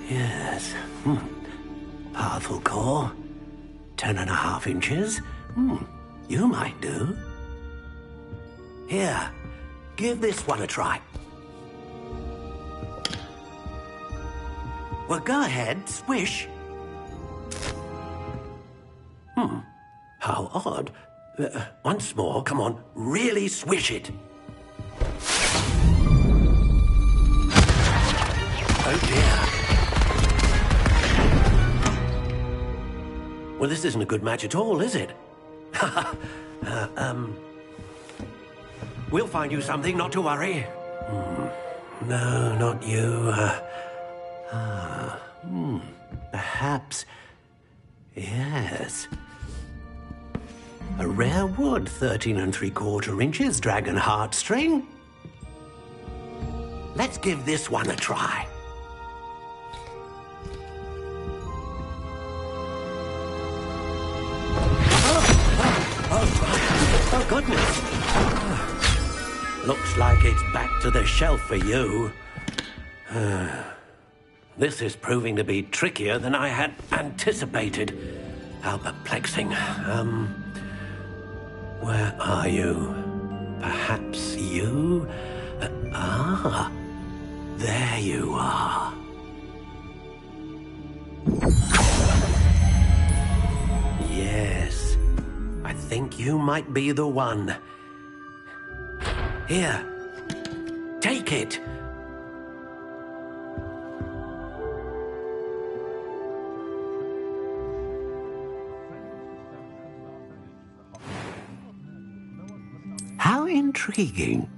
Yes. Powerful core. 10.5 inches. You might do. Here, give this one a try. Well, go ahead, swish. How odd. Once more, come on, really swish it. Oh dear. Well, this isn't a good match at all, is it? We'll find you something, not to worry. No, not you. Perhaps... Yes. A rare wood, 13 3/4 inches, dragon heartstring. Let's give this one a try. Oh, goodness. Looks like it's back to the shelf for you. This is proving to be trickier than I had anticipated. How perplexing. Where are you? Perhaps you? There you are. Yes, I think you might be the one. Here, take it. How intriguing.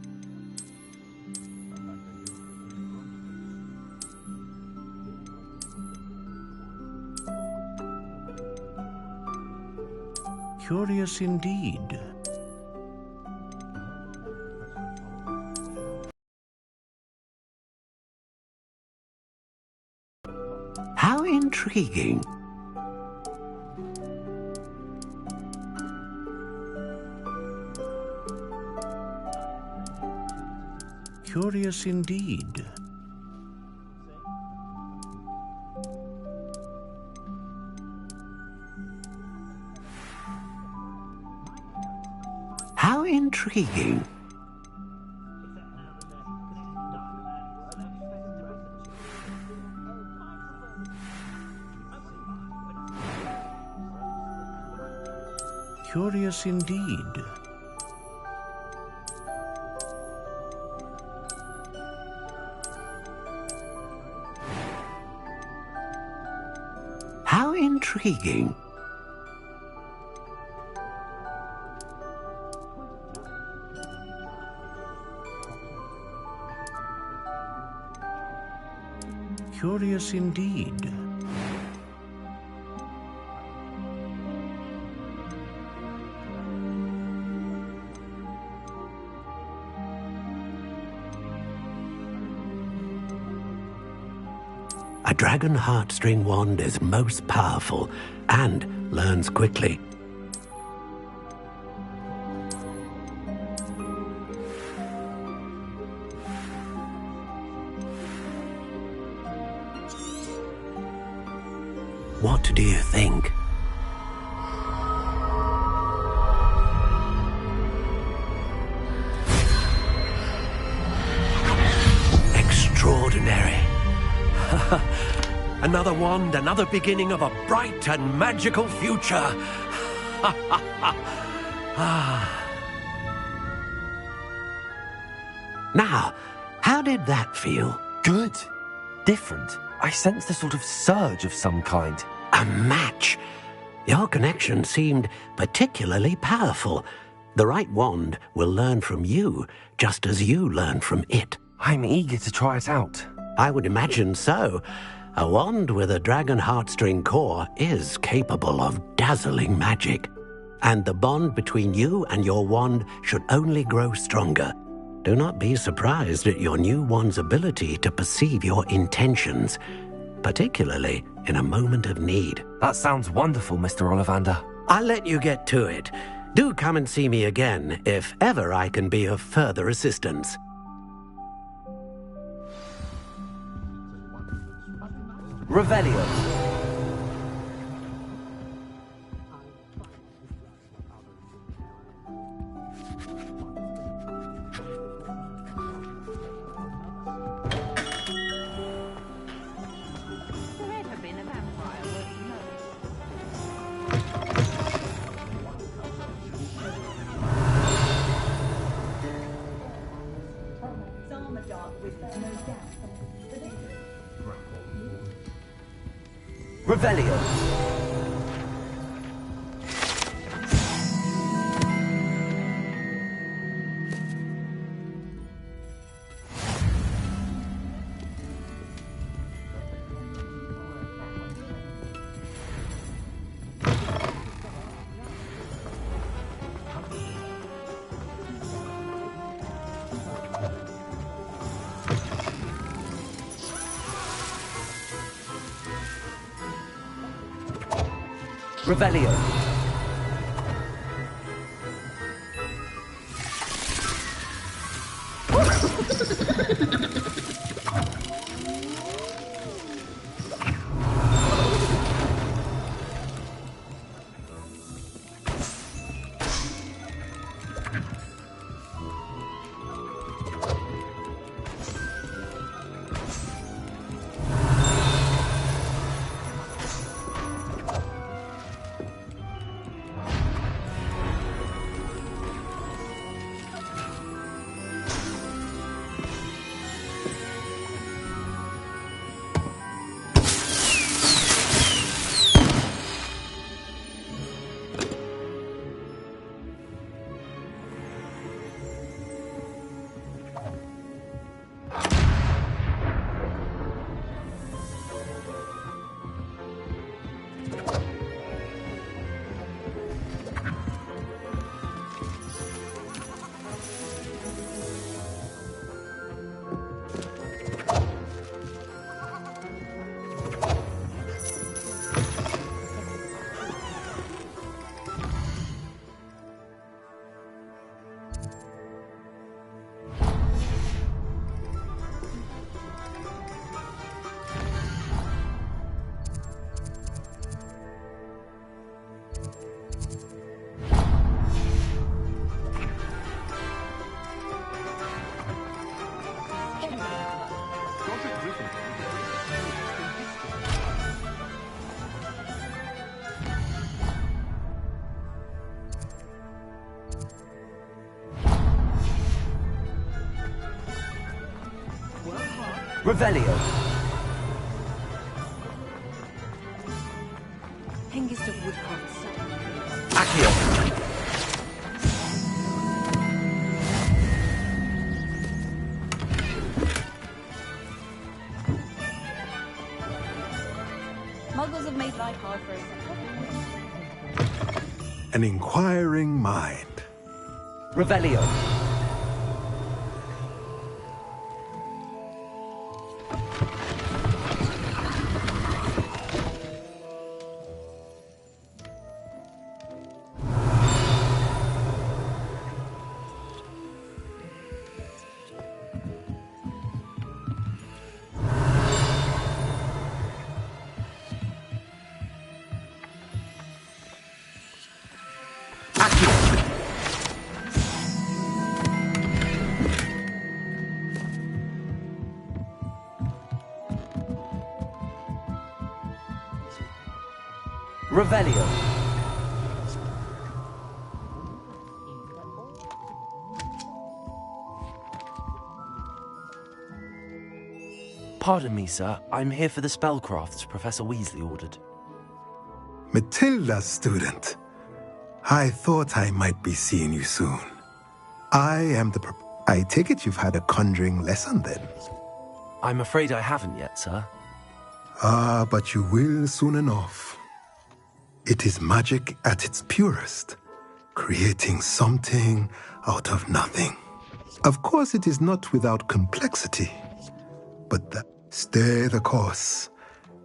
Curious indeed. How intriguing. Curious indeed. How intriguing. Curious indeed. How intriguing. Curious indeed. A dragon heartstring wand is most powerful and learns quickly. What do you think? Extraordinary. Another wand, another beginning of a bright and magical future. Now, how did that feel? Good. Different. I sensed a sort of surge of some kind. A match. Your connection seemed particularly powerful. The right wand will learn from you, just as you learn from it. I'm eager to try it out. I would imagine so. A wand with a dragon heartstring core is capable of dazzling magic. And the bond between you and your wand should only grow stronger. Do not be surprised at your new wand's ability to perceive your intentions, particularly in a moment of need. That sounds wonderful, Mr. Ollivander. I'll let you get to it. Do come and see me again if ever I can be of further assistance. Revelio. Revelio. Revelio. Revelio. Hengist of Woodcroft's son. Accio. Muggles have made life hard for us. An inquiring mind. Revelio. Revelio. Pardon me, sir. I'm here for the spellcrafts Professor Weasley ordered. Matilda's student. I thought I might be seeing you soon. I am the... I take it you've had a conjuring lesson then? I'm afraid I haven't yet, sir. Ah, but you will soon enough. It is magic at its purest, creating something out of nothing. Of course, it is not without complexity, but stay the course,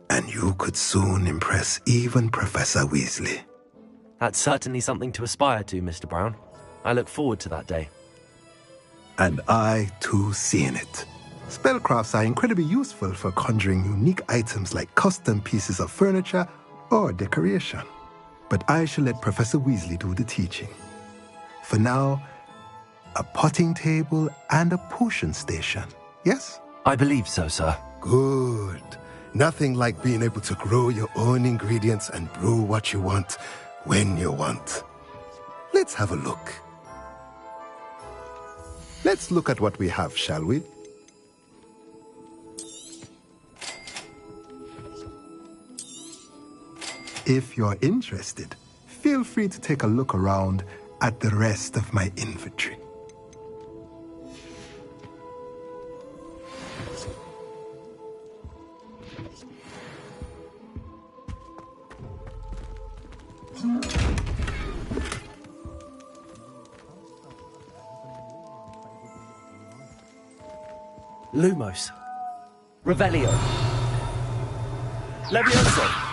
and you could soon impress even Professor Weasley. That's certainly something to aspire to, Mr. Brown. I look forward to that day. And I, too, seeing it. Spellcrafts are incredibly useful for conjuring unique items like custom pieces of furniture or decoration. But I shall let Professor Weasley do the teaching. For now, a potting table and a potion station, yes? I believe so, sir. Good. Nothing like being able to grow your own ingredients and brew what you want when you want. Let's have a look. Let's look at what we have, shall we? If you're interested, feel free to take a look around at the rest of my inventory. Lumos. Revelio. Levioso.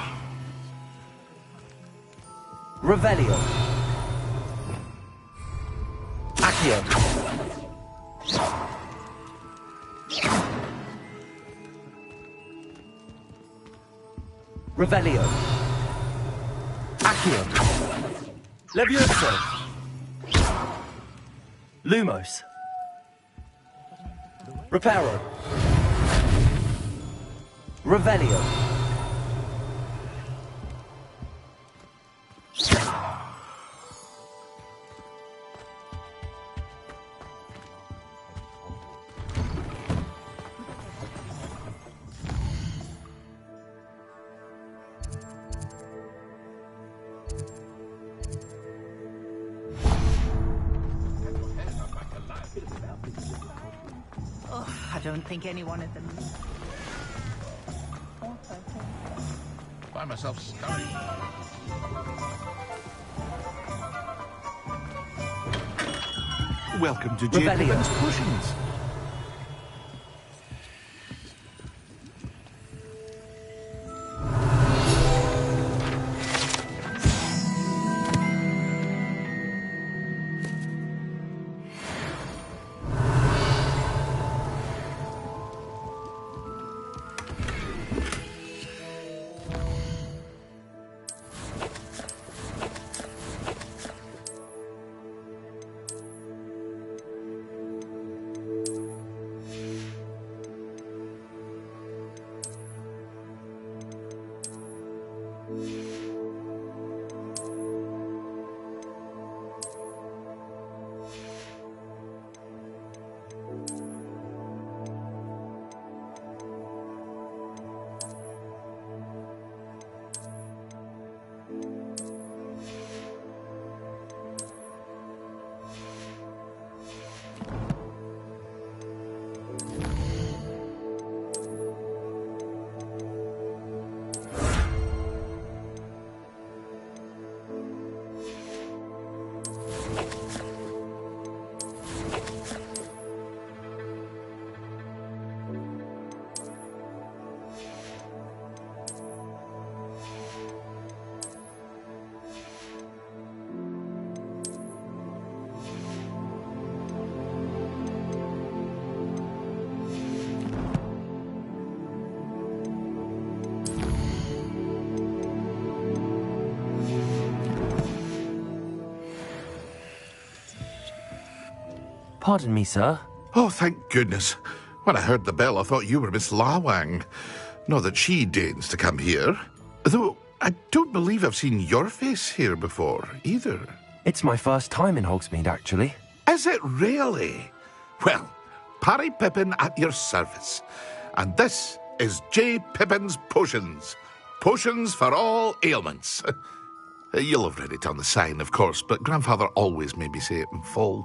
Revelio. Accio. Revelio. Accio. Levioso. Lumos. Reparo. Revelio. I don't think anyone at the... Find myself scurrying. Welcome to J. Pippin's Pushings. Pardon me, sir. Oh, thank goodness. When I heard the bell, I thought you were Miss Lawang. Not that she deigns to come here. Though I don't believe I've seen your face here before, either. It's my first time in Hogsmeade, actually. Is it really? Well, Parry Pippin at your service. And this is J. Pippin's Potions. Potions for all ailments. You'll have read it on the sign, of course, but Grandfather always made me say it in full.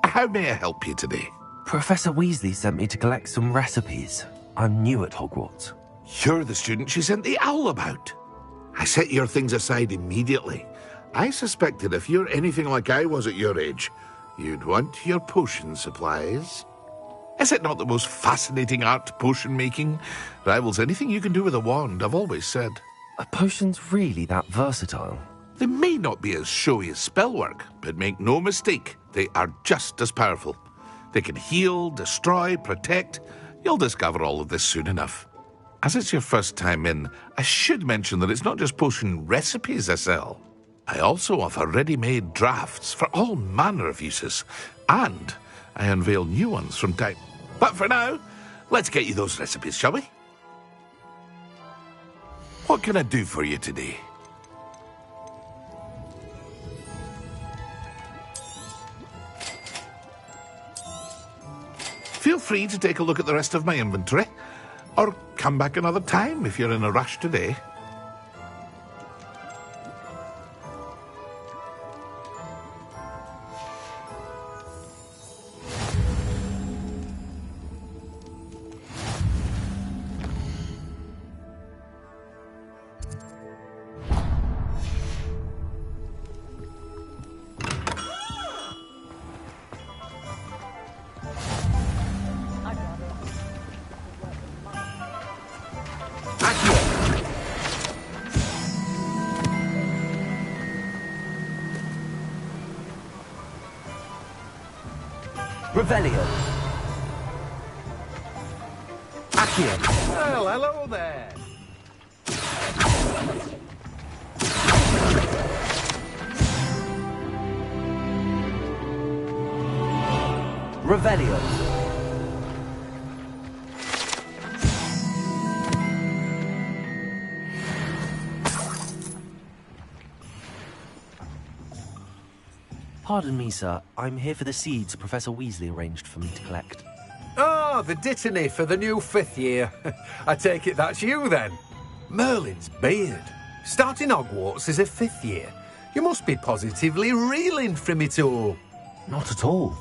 How may I help you today? Professor Weasley sent me to collect some recipes. I'm new at Hogwarts. You're the student she sent the owl about. I set your things aside immediately. I suspected if you're anything like I was at your age, you'd want your potion supplies. Is it not the most fascinating art, potion making? Rivals anything you can do with a wand, I've always said. Are potions really that versatile? They may not be as showy as spellwork, but make no mistake, they are just as powerful. They can heal, destroy, protect. You'll discover all of this soon enough. As it's your first time in, I should mention that it's not just potion recipes I sell. I also offer ready-made drafts for all manner of uses, and I unveil new ones from time. But for now, let's get you those recipes, shall we? What can I do for you today? Feel free to take a look at the rest of my inventory, or come back another time if you're in a rush today. Revelio. Accio. Well, hello there. Revelio. Pardon me, sir. I'm here for the seeds Professor Weasley arranged for me to collect. Ah, the dittany for the new 5th year. I take it that's you, then. Merlin's beard. Starting Hogwarts as a 5th year. You must be positively reeling from it all. Not at all.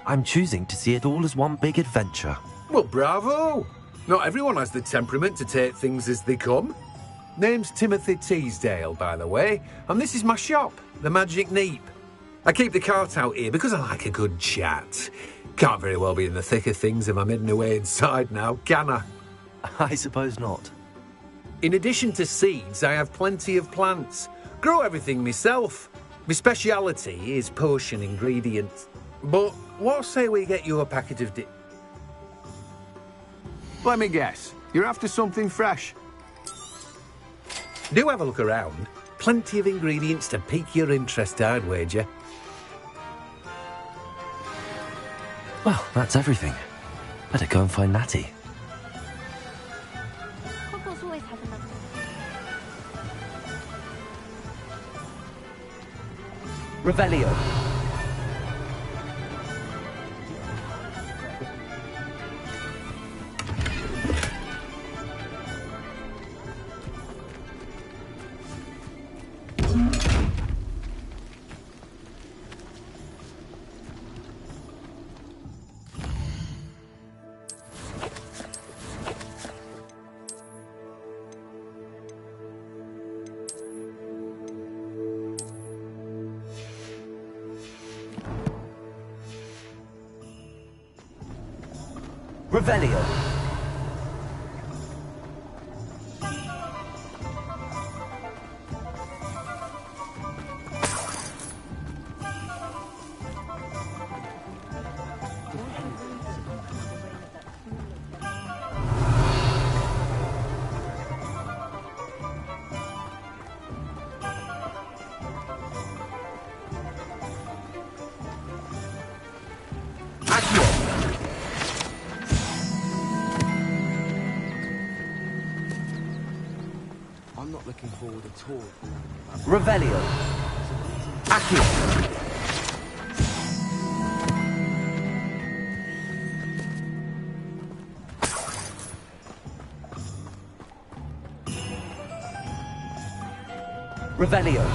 I'm choosing to see it all as one big adventure. Well, bravo. Not everyone has the temperament to take things as they come. Name's Timothy Teasdale, by the way, and this is my shop, the Magic Neep. I keep the cart out here because I like a good chat. Can't very well be in the thick of things if I'm hidden away inside now, can I? I suppose not. In addition to seeds, I have plenty of plants. Grow everything myself. My speciality is potion ingredients. But what say we get you a packet of Let me guess. You're after something fresh. Do have a look around. Plenty of ingredients to pique your interest, I'd wager. Well, that's everything. Better go and find Natty. Hogwarts always has another Revelio. Revelio. I'm not looking forward at all. Revelio. Accio. Revelio.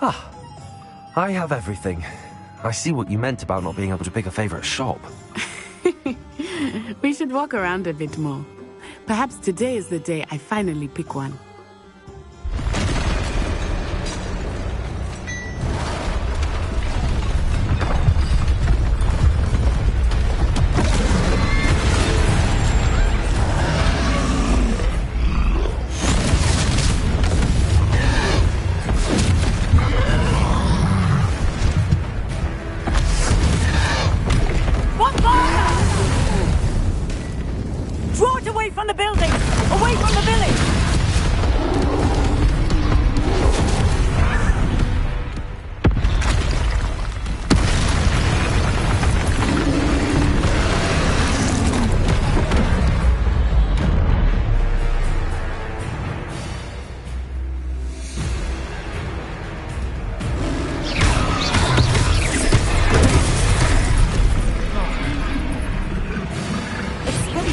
Ah, I have everything. I see what you meant about not being able to pick a favorite shop. We should walk around a bit more. Perhaps today is the day I finally pick one. Draw it away from the building! Away from the village!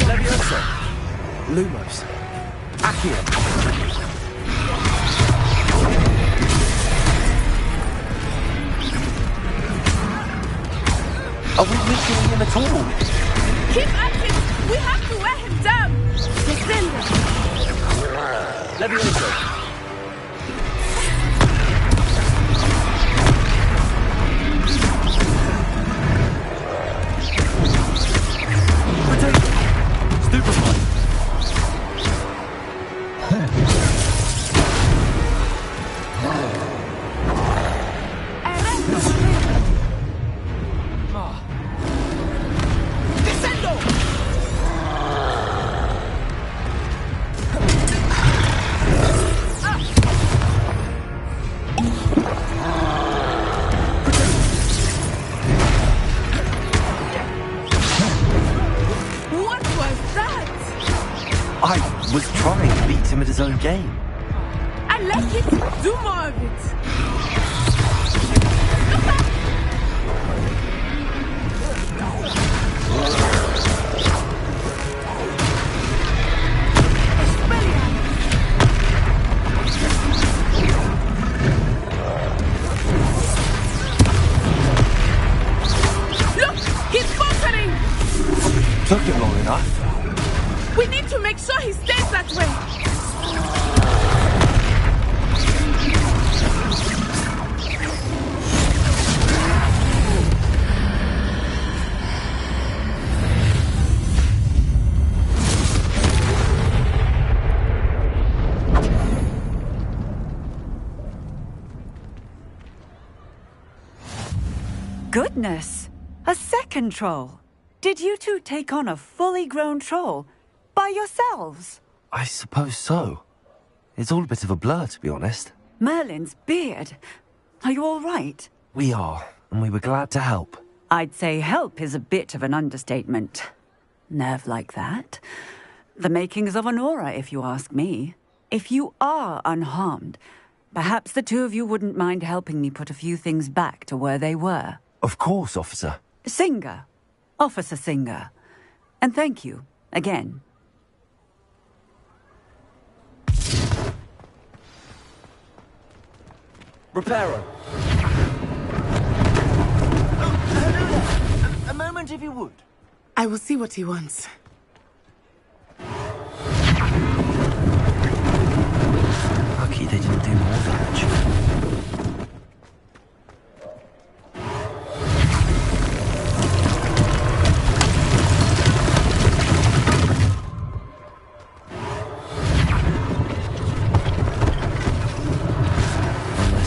Leviosa. Lumos. Accio. Are we weakening him at all? Keep at him! We have to wear him down! Descend! Leviosa. game. I like it. Do more of it. Look, he's conquering. Took it long enough. We need to make sure he stays that way. Goodness! A second troll. Did you two take on a fully grown troll by yourselves? I suppose so. It's all a bit of a blur, to be honest. Merlin's beard. Are you all right? We are, and we were glad to help. I'd say help is a bit of an understatement. Nerve like that. The makings of an aura, if you ask me. If you are unharmed, perhaps the two of you wouldn't mind helping me put a few things back to where they were. Of course, officer. Singer. Officer Singer. And thank you, again. Reparo. A moment if you would. I will see what he wants. Lucky they didn't do more damage.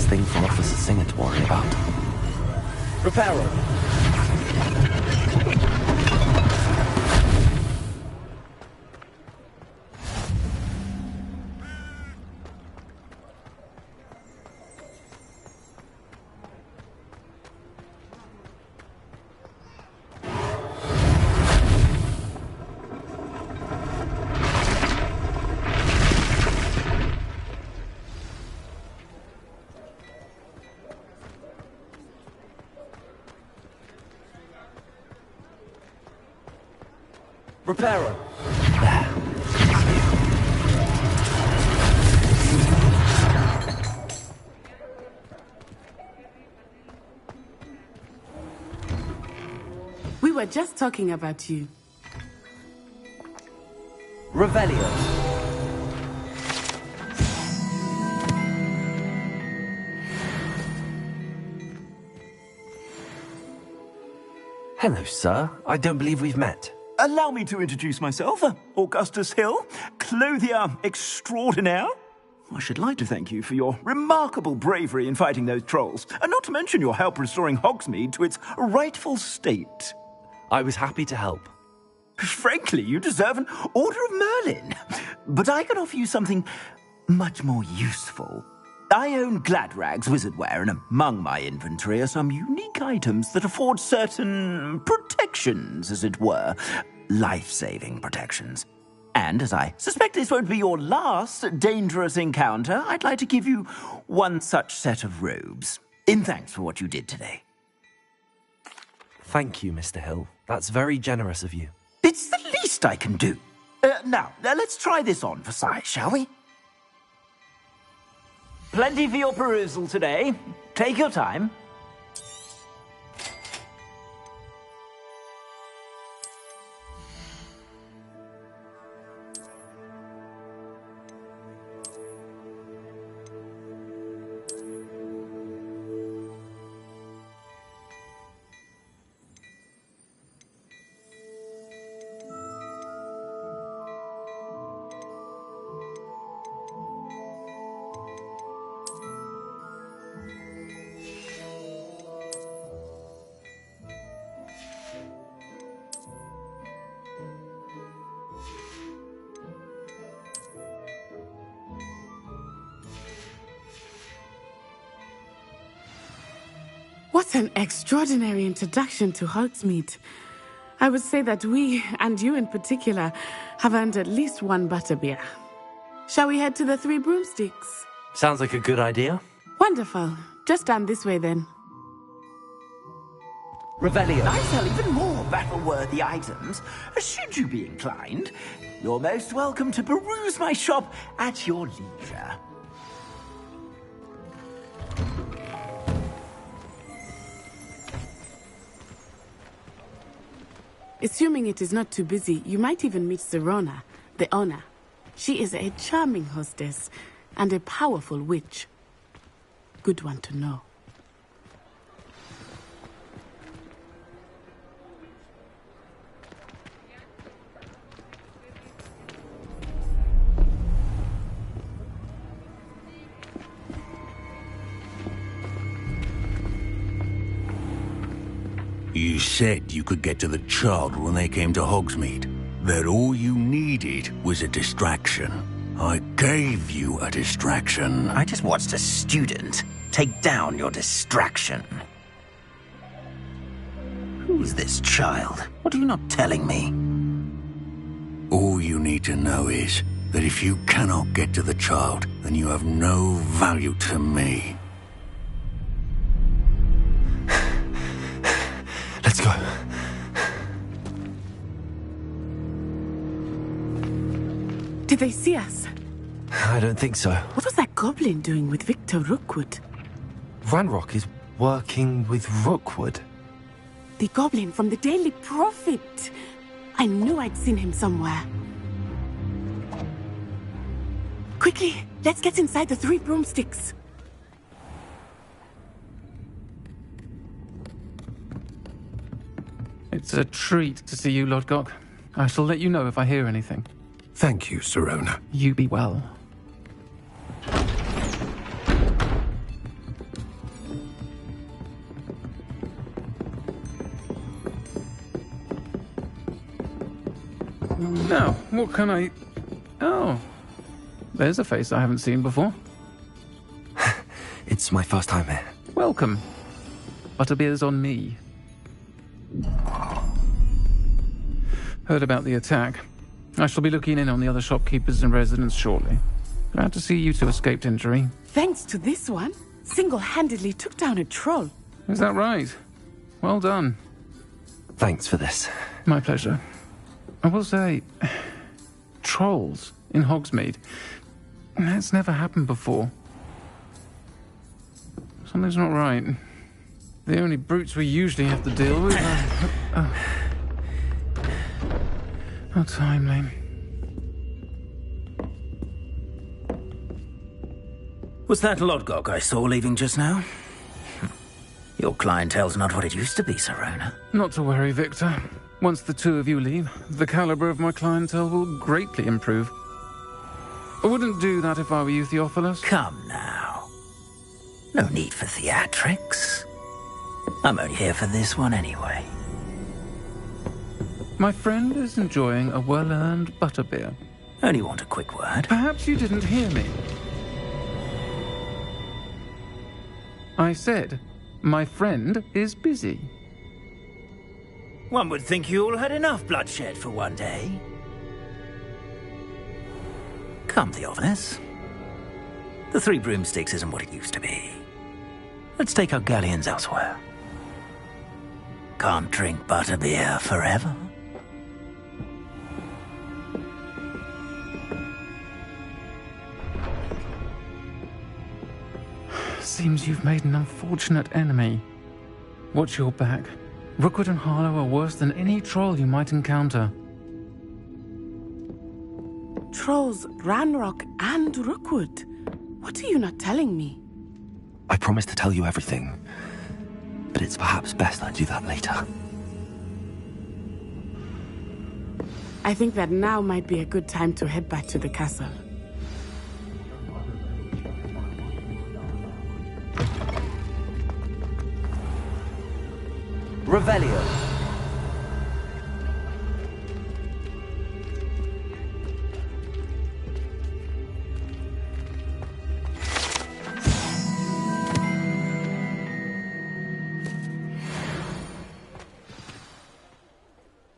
Thing for Officer Singer to worry about. Reparo. Reparo. We were just talking about you. Revelio. Hello, sir. I don't believe we've met. Allow me to introduce myself, Augustus Hill, clothier extraordinaire. I should like to thank you for your remarkable bravery in fighting those trolls, and not to mention your help restoring Hogsmeade to its rightful state. I was happy to help. Frankly, you deserve an Order of Merlin. But I can offer you something much more useful. I own Gladrag's wizardware, and among my inventory are some unique items that afford certain protections, as it were. Life-saving protections. And as I suspect this won't be your last dangerous encounter, I'd like to give you one such set of robes, in thanks for what you did today. Thank you, Mr. Hill. That's very generous of you. It's the least I can do. Now, let's try this on for size, shall we? Plenty for your perusal today. Take your time. What an extraordinary introduction to Hogsmeade. I would say that we, and you in particular, have earned at least one butterbeer. Shall we head to the Three Broomsticks? Sounds like a good idea. Wonderful. Just down this way then. Revelio. I sell even more battle-worthy items. Should you be inclined, you're most welcome to peruse my shop at your leisure. Assuming it is not too busy, you might even meet Sirona, the owner. She is a charming hostess and a powerful witch. Good one to know. You said you could get to the child when they came to Hogsmeade. That all you needed was a distraction. I gave you a distraction. I just watched a student take down your distraction. Who's this child? What are you not telling me? All you need to know is that if you cannot get to the child, then you have no value to me. Let's go. Did they see us? I don't think so. What was that goblin doing with Victor Rookwood? Ranrock is working with Rookwood. The goblin from the Daily Prophet. I knew I'd seen him somewhere. Quickly, let's get inside the Three Broomsticks. It's a treat to see you, Lodgok. I shall let you know if I hear anything. Thank you, Sirona. You be well. Now, what can I... Oh, there's a face I haven't seen before. It's my first time here. Welcome. Butterbeer's on me. Heard about the attack. I shall be looking in on the other shopkeepers and residents shortly. Glad to see you two escaped injury. Thanks to this one, single-handedly took down a troll. Is that right? Well done. Thanks for this. My pleasure. I will say, trolls in Hogsmeade. That's never happened before. Something's not right. The only brutes we usually have to deal with are... How timely. Was that Lodgok I saw leaving just now? Your clientele's not what it used to be, Sirona. Not to worry, Victor. Once the two of you leave, the caliber of my clientele will greatly improve. I wouldn't do that if I were you, Theophilus. Come now. No need for theatrics. I'm only here for this one anyway. My friend is enjoying a well-earned butterbeer. Only want a quick word. Perhaps you didn't hear me. I said, my friend is busy. One would think you all had enough bloodshed for one day. Come, Theophilus. The Three Broomsticks isn't what it used to be. Let's take our galleons elsewhere. Can't drink butterbeer forever. Seems you've made an unfortunate enemy. Watch your back. Rookwood and Harlow are worse than any troll you might encounter. Trolls, Ranrock, and Rookwood. What are you not telling me? I promise to tell you everything, but it's perhaps best I do that later. I think that now might be a good time to head back to the castle. Revelio.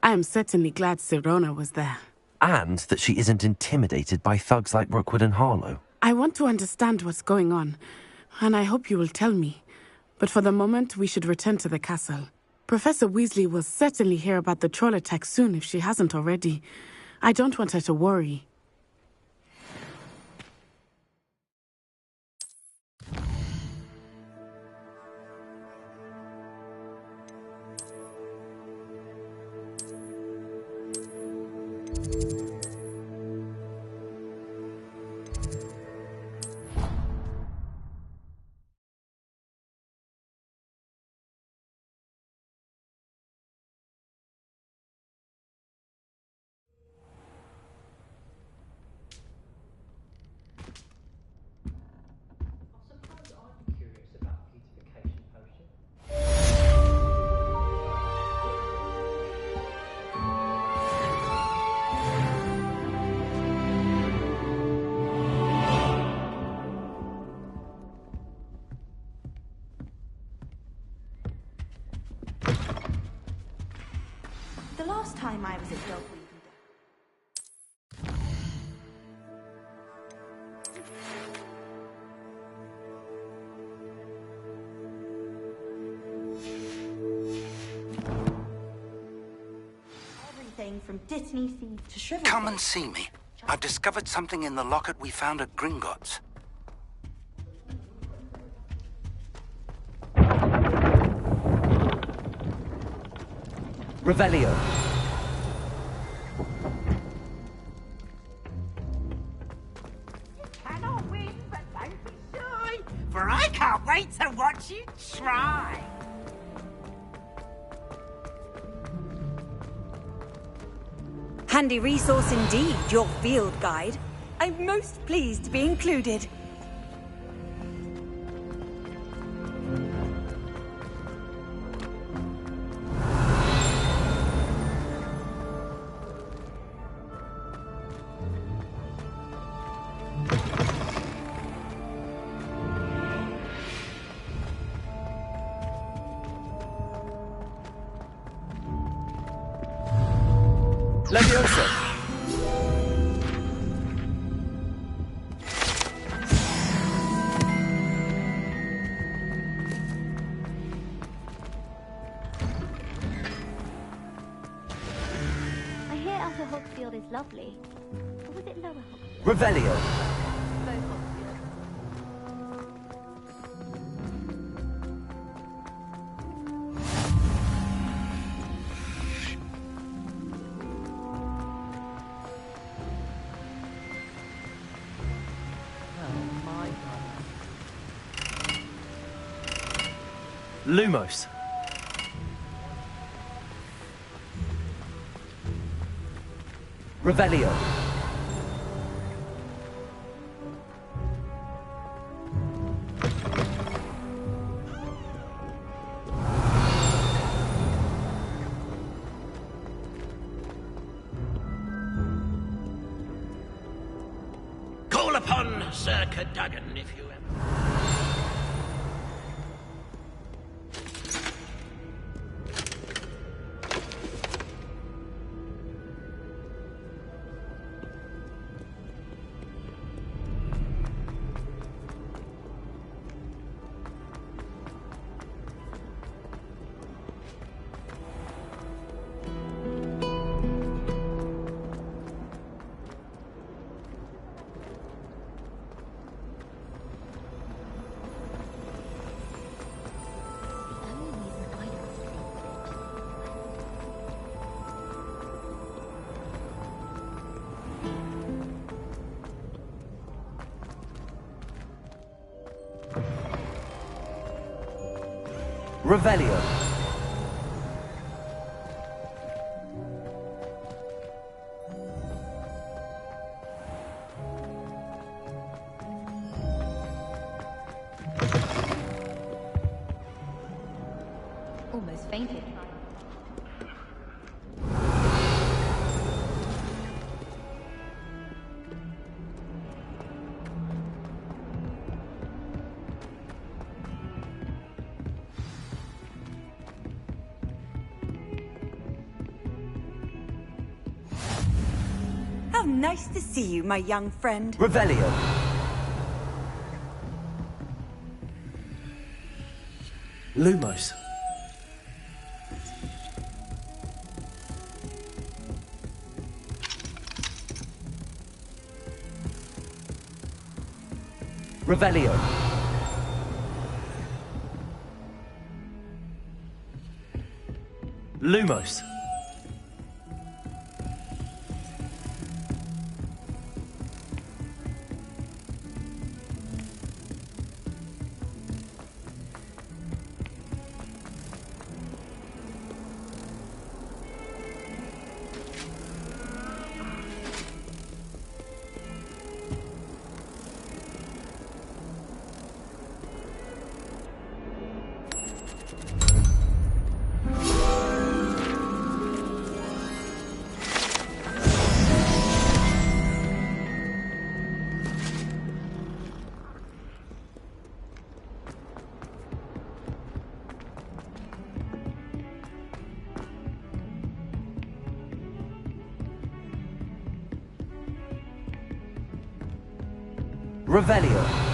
I am certainly glad Sirona was there. And that she isn't intimidated by thugs like Rookwood and Harlow. I want to understand what's going on, and I hope you will tell me. But for the moment, we should return to the castle. Professor Weasley will certainly hear about the troll attack soon if she hasn't already. I don't want her to worry. The last time I was at Dogweed. Everything from Disney Sea to Shrivel. Come and see me. I've discovered something in the locket we found at Gringotts. Revelio. Cannot win, but don't be shy, for I can't wait to watch you try. Handy resource indeed, your field guide. I'm most pleased to be included. Leviosa. I hear Upper Hogsfield is lovely. Or was it Lower Hogsfield? Revelio. Both Hogsfields. Lumos. Revelio. Call upon Sir Cadogan if you ever. Revelio. Almost fainted. Nice to see you, my young friend. Revelio. Lumos. Revelio. Lumos. Revelio.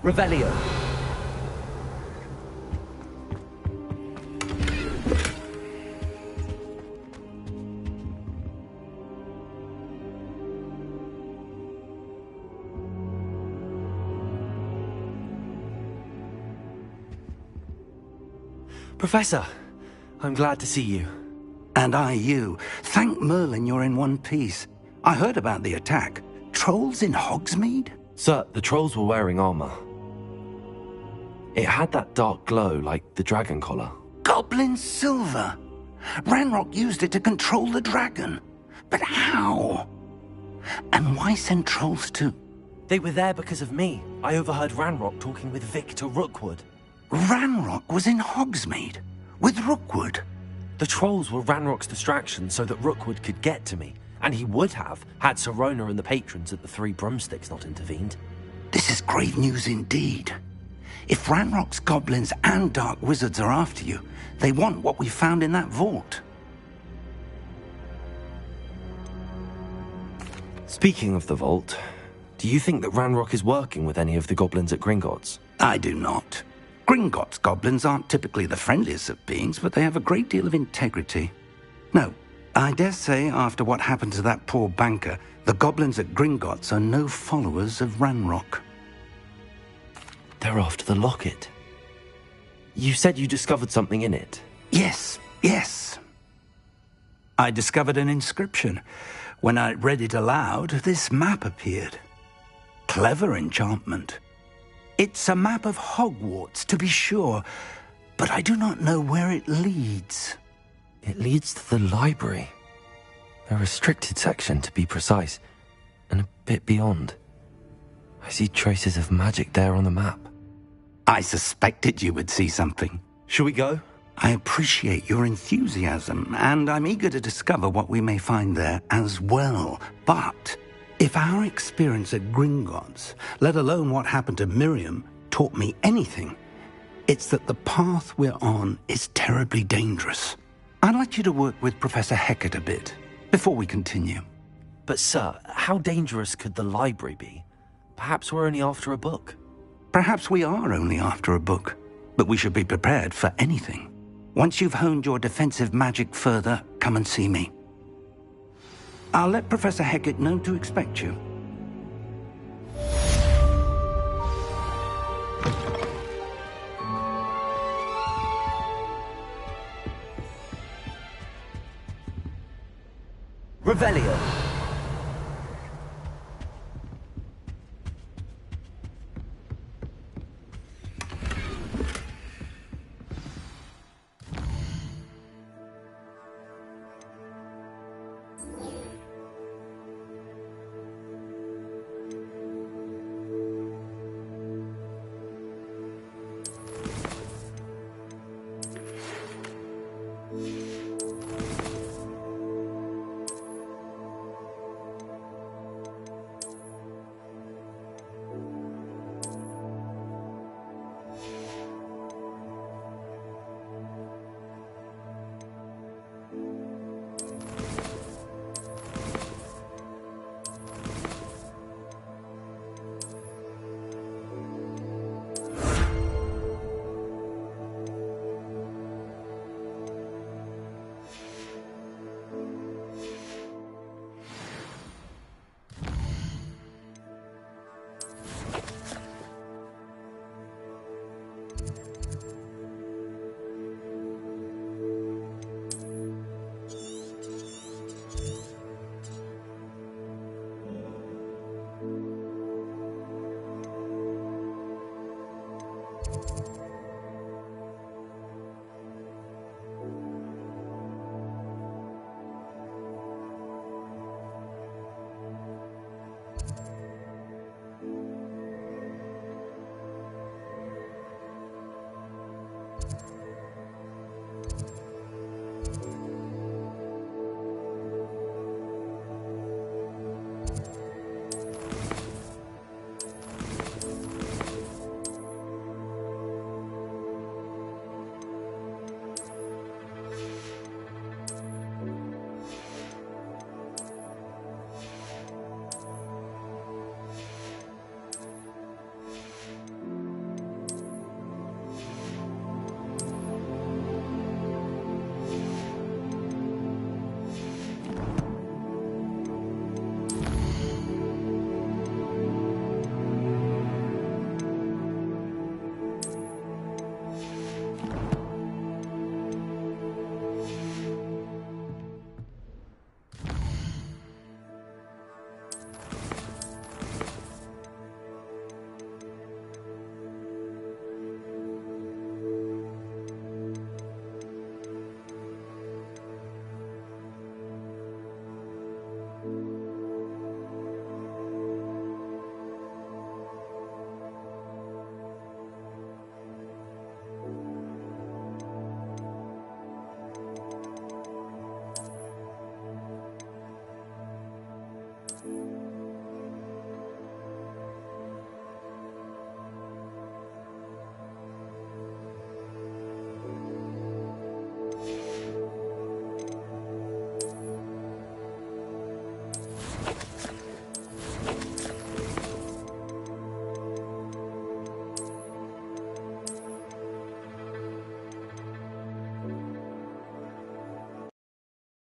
Revelio. Professor, I'm glad to see you. And I you. Thank Merlin you're in one piece. I heard about the attack. Trolls in Hogsmeade? Sir, the trolls were wearing armor. It had that dark glow like the dragon collar. Goblin silver! Ranrock used it to control the dragon. But how? And why send trolls to... They were there because of me. I overheard Ranrock talking with Victor Rookwood. Ranrock was in Hogsmeade? With Rookwood? The trolls were Ranrock's distraction so that Rookwood could get to me. And he would have, had Sirona and the patrons at the Three Broomsticks not intervened. This is grave news indeed. If Ranrock's goblins and dark wizards are after you, they want what we found in that vault. Speaking of the vault, do you think that Ranrock is working with any of the goblins at Gringotts? I do not. Gringotts goblins aren't typically the friendliest of beings, but they have a great deal of integrity. No, I dare say after what happened to that poor banker, the goblins at Gringotts are no followers of Ranrock. They're after the locket. You said you discovered something in it. Yes. I discovered an inscription. When I read it aloud, this map appeared. Clever enchantment. It's a map of Hogwarts, to be sure, but I do not know where it leads. It leads to the library. A restricted section, to be precise, and a bit beyond. I see traces of magic there on the map. I suspected you would see something. Shall we go? I appreciate your enthusiasm, and I'm eager to discover what we may find there as well. But if our experience at Gringotts, let alone what happened to Miriam, taught me anything, it's that the path we're on is terribly dangerous. I'd like you to work with Professor Hecat a bit before we continue. But sir, how dangerous could the library be? Perhaps we're only after a book. Perhaps we are only after a book, but we should be prepared for anything. Once you've honed your defensive magic further, come and see me. I'll let Professor Hecat know to expect you. Revelio.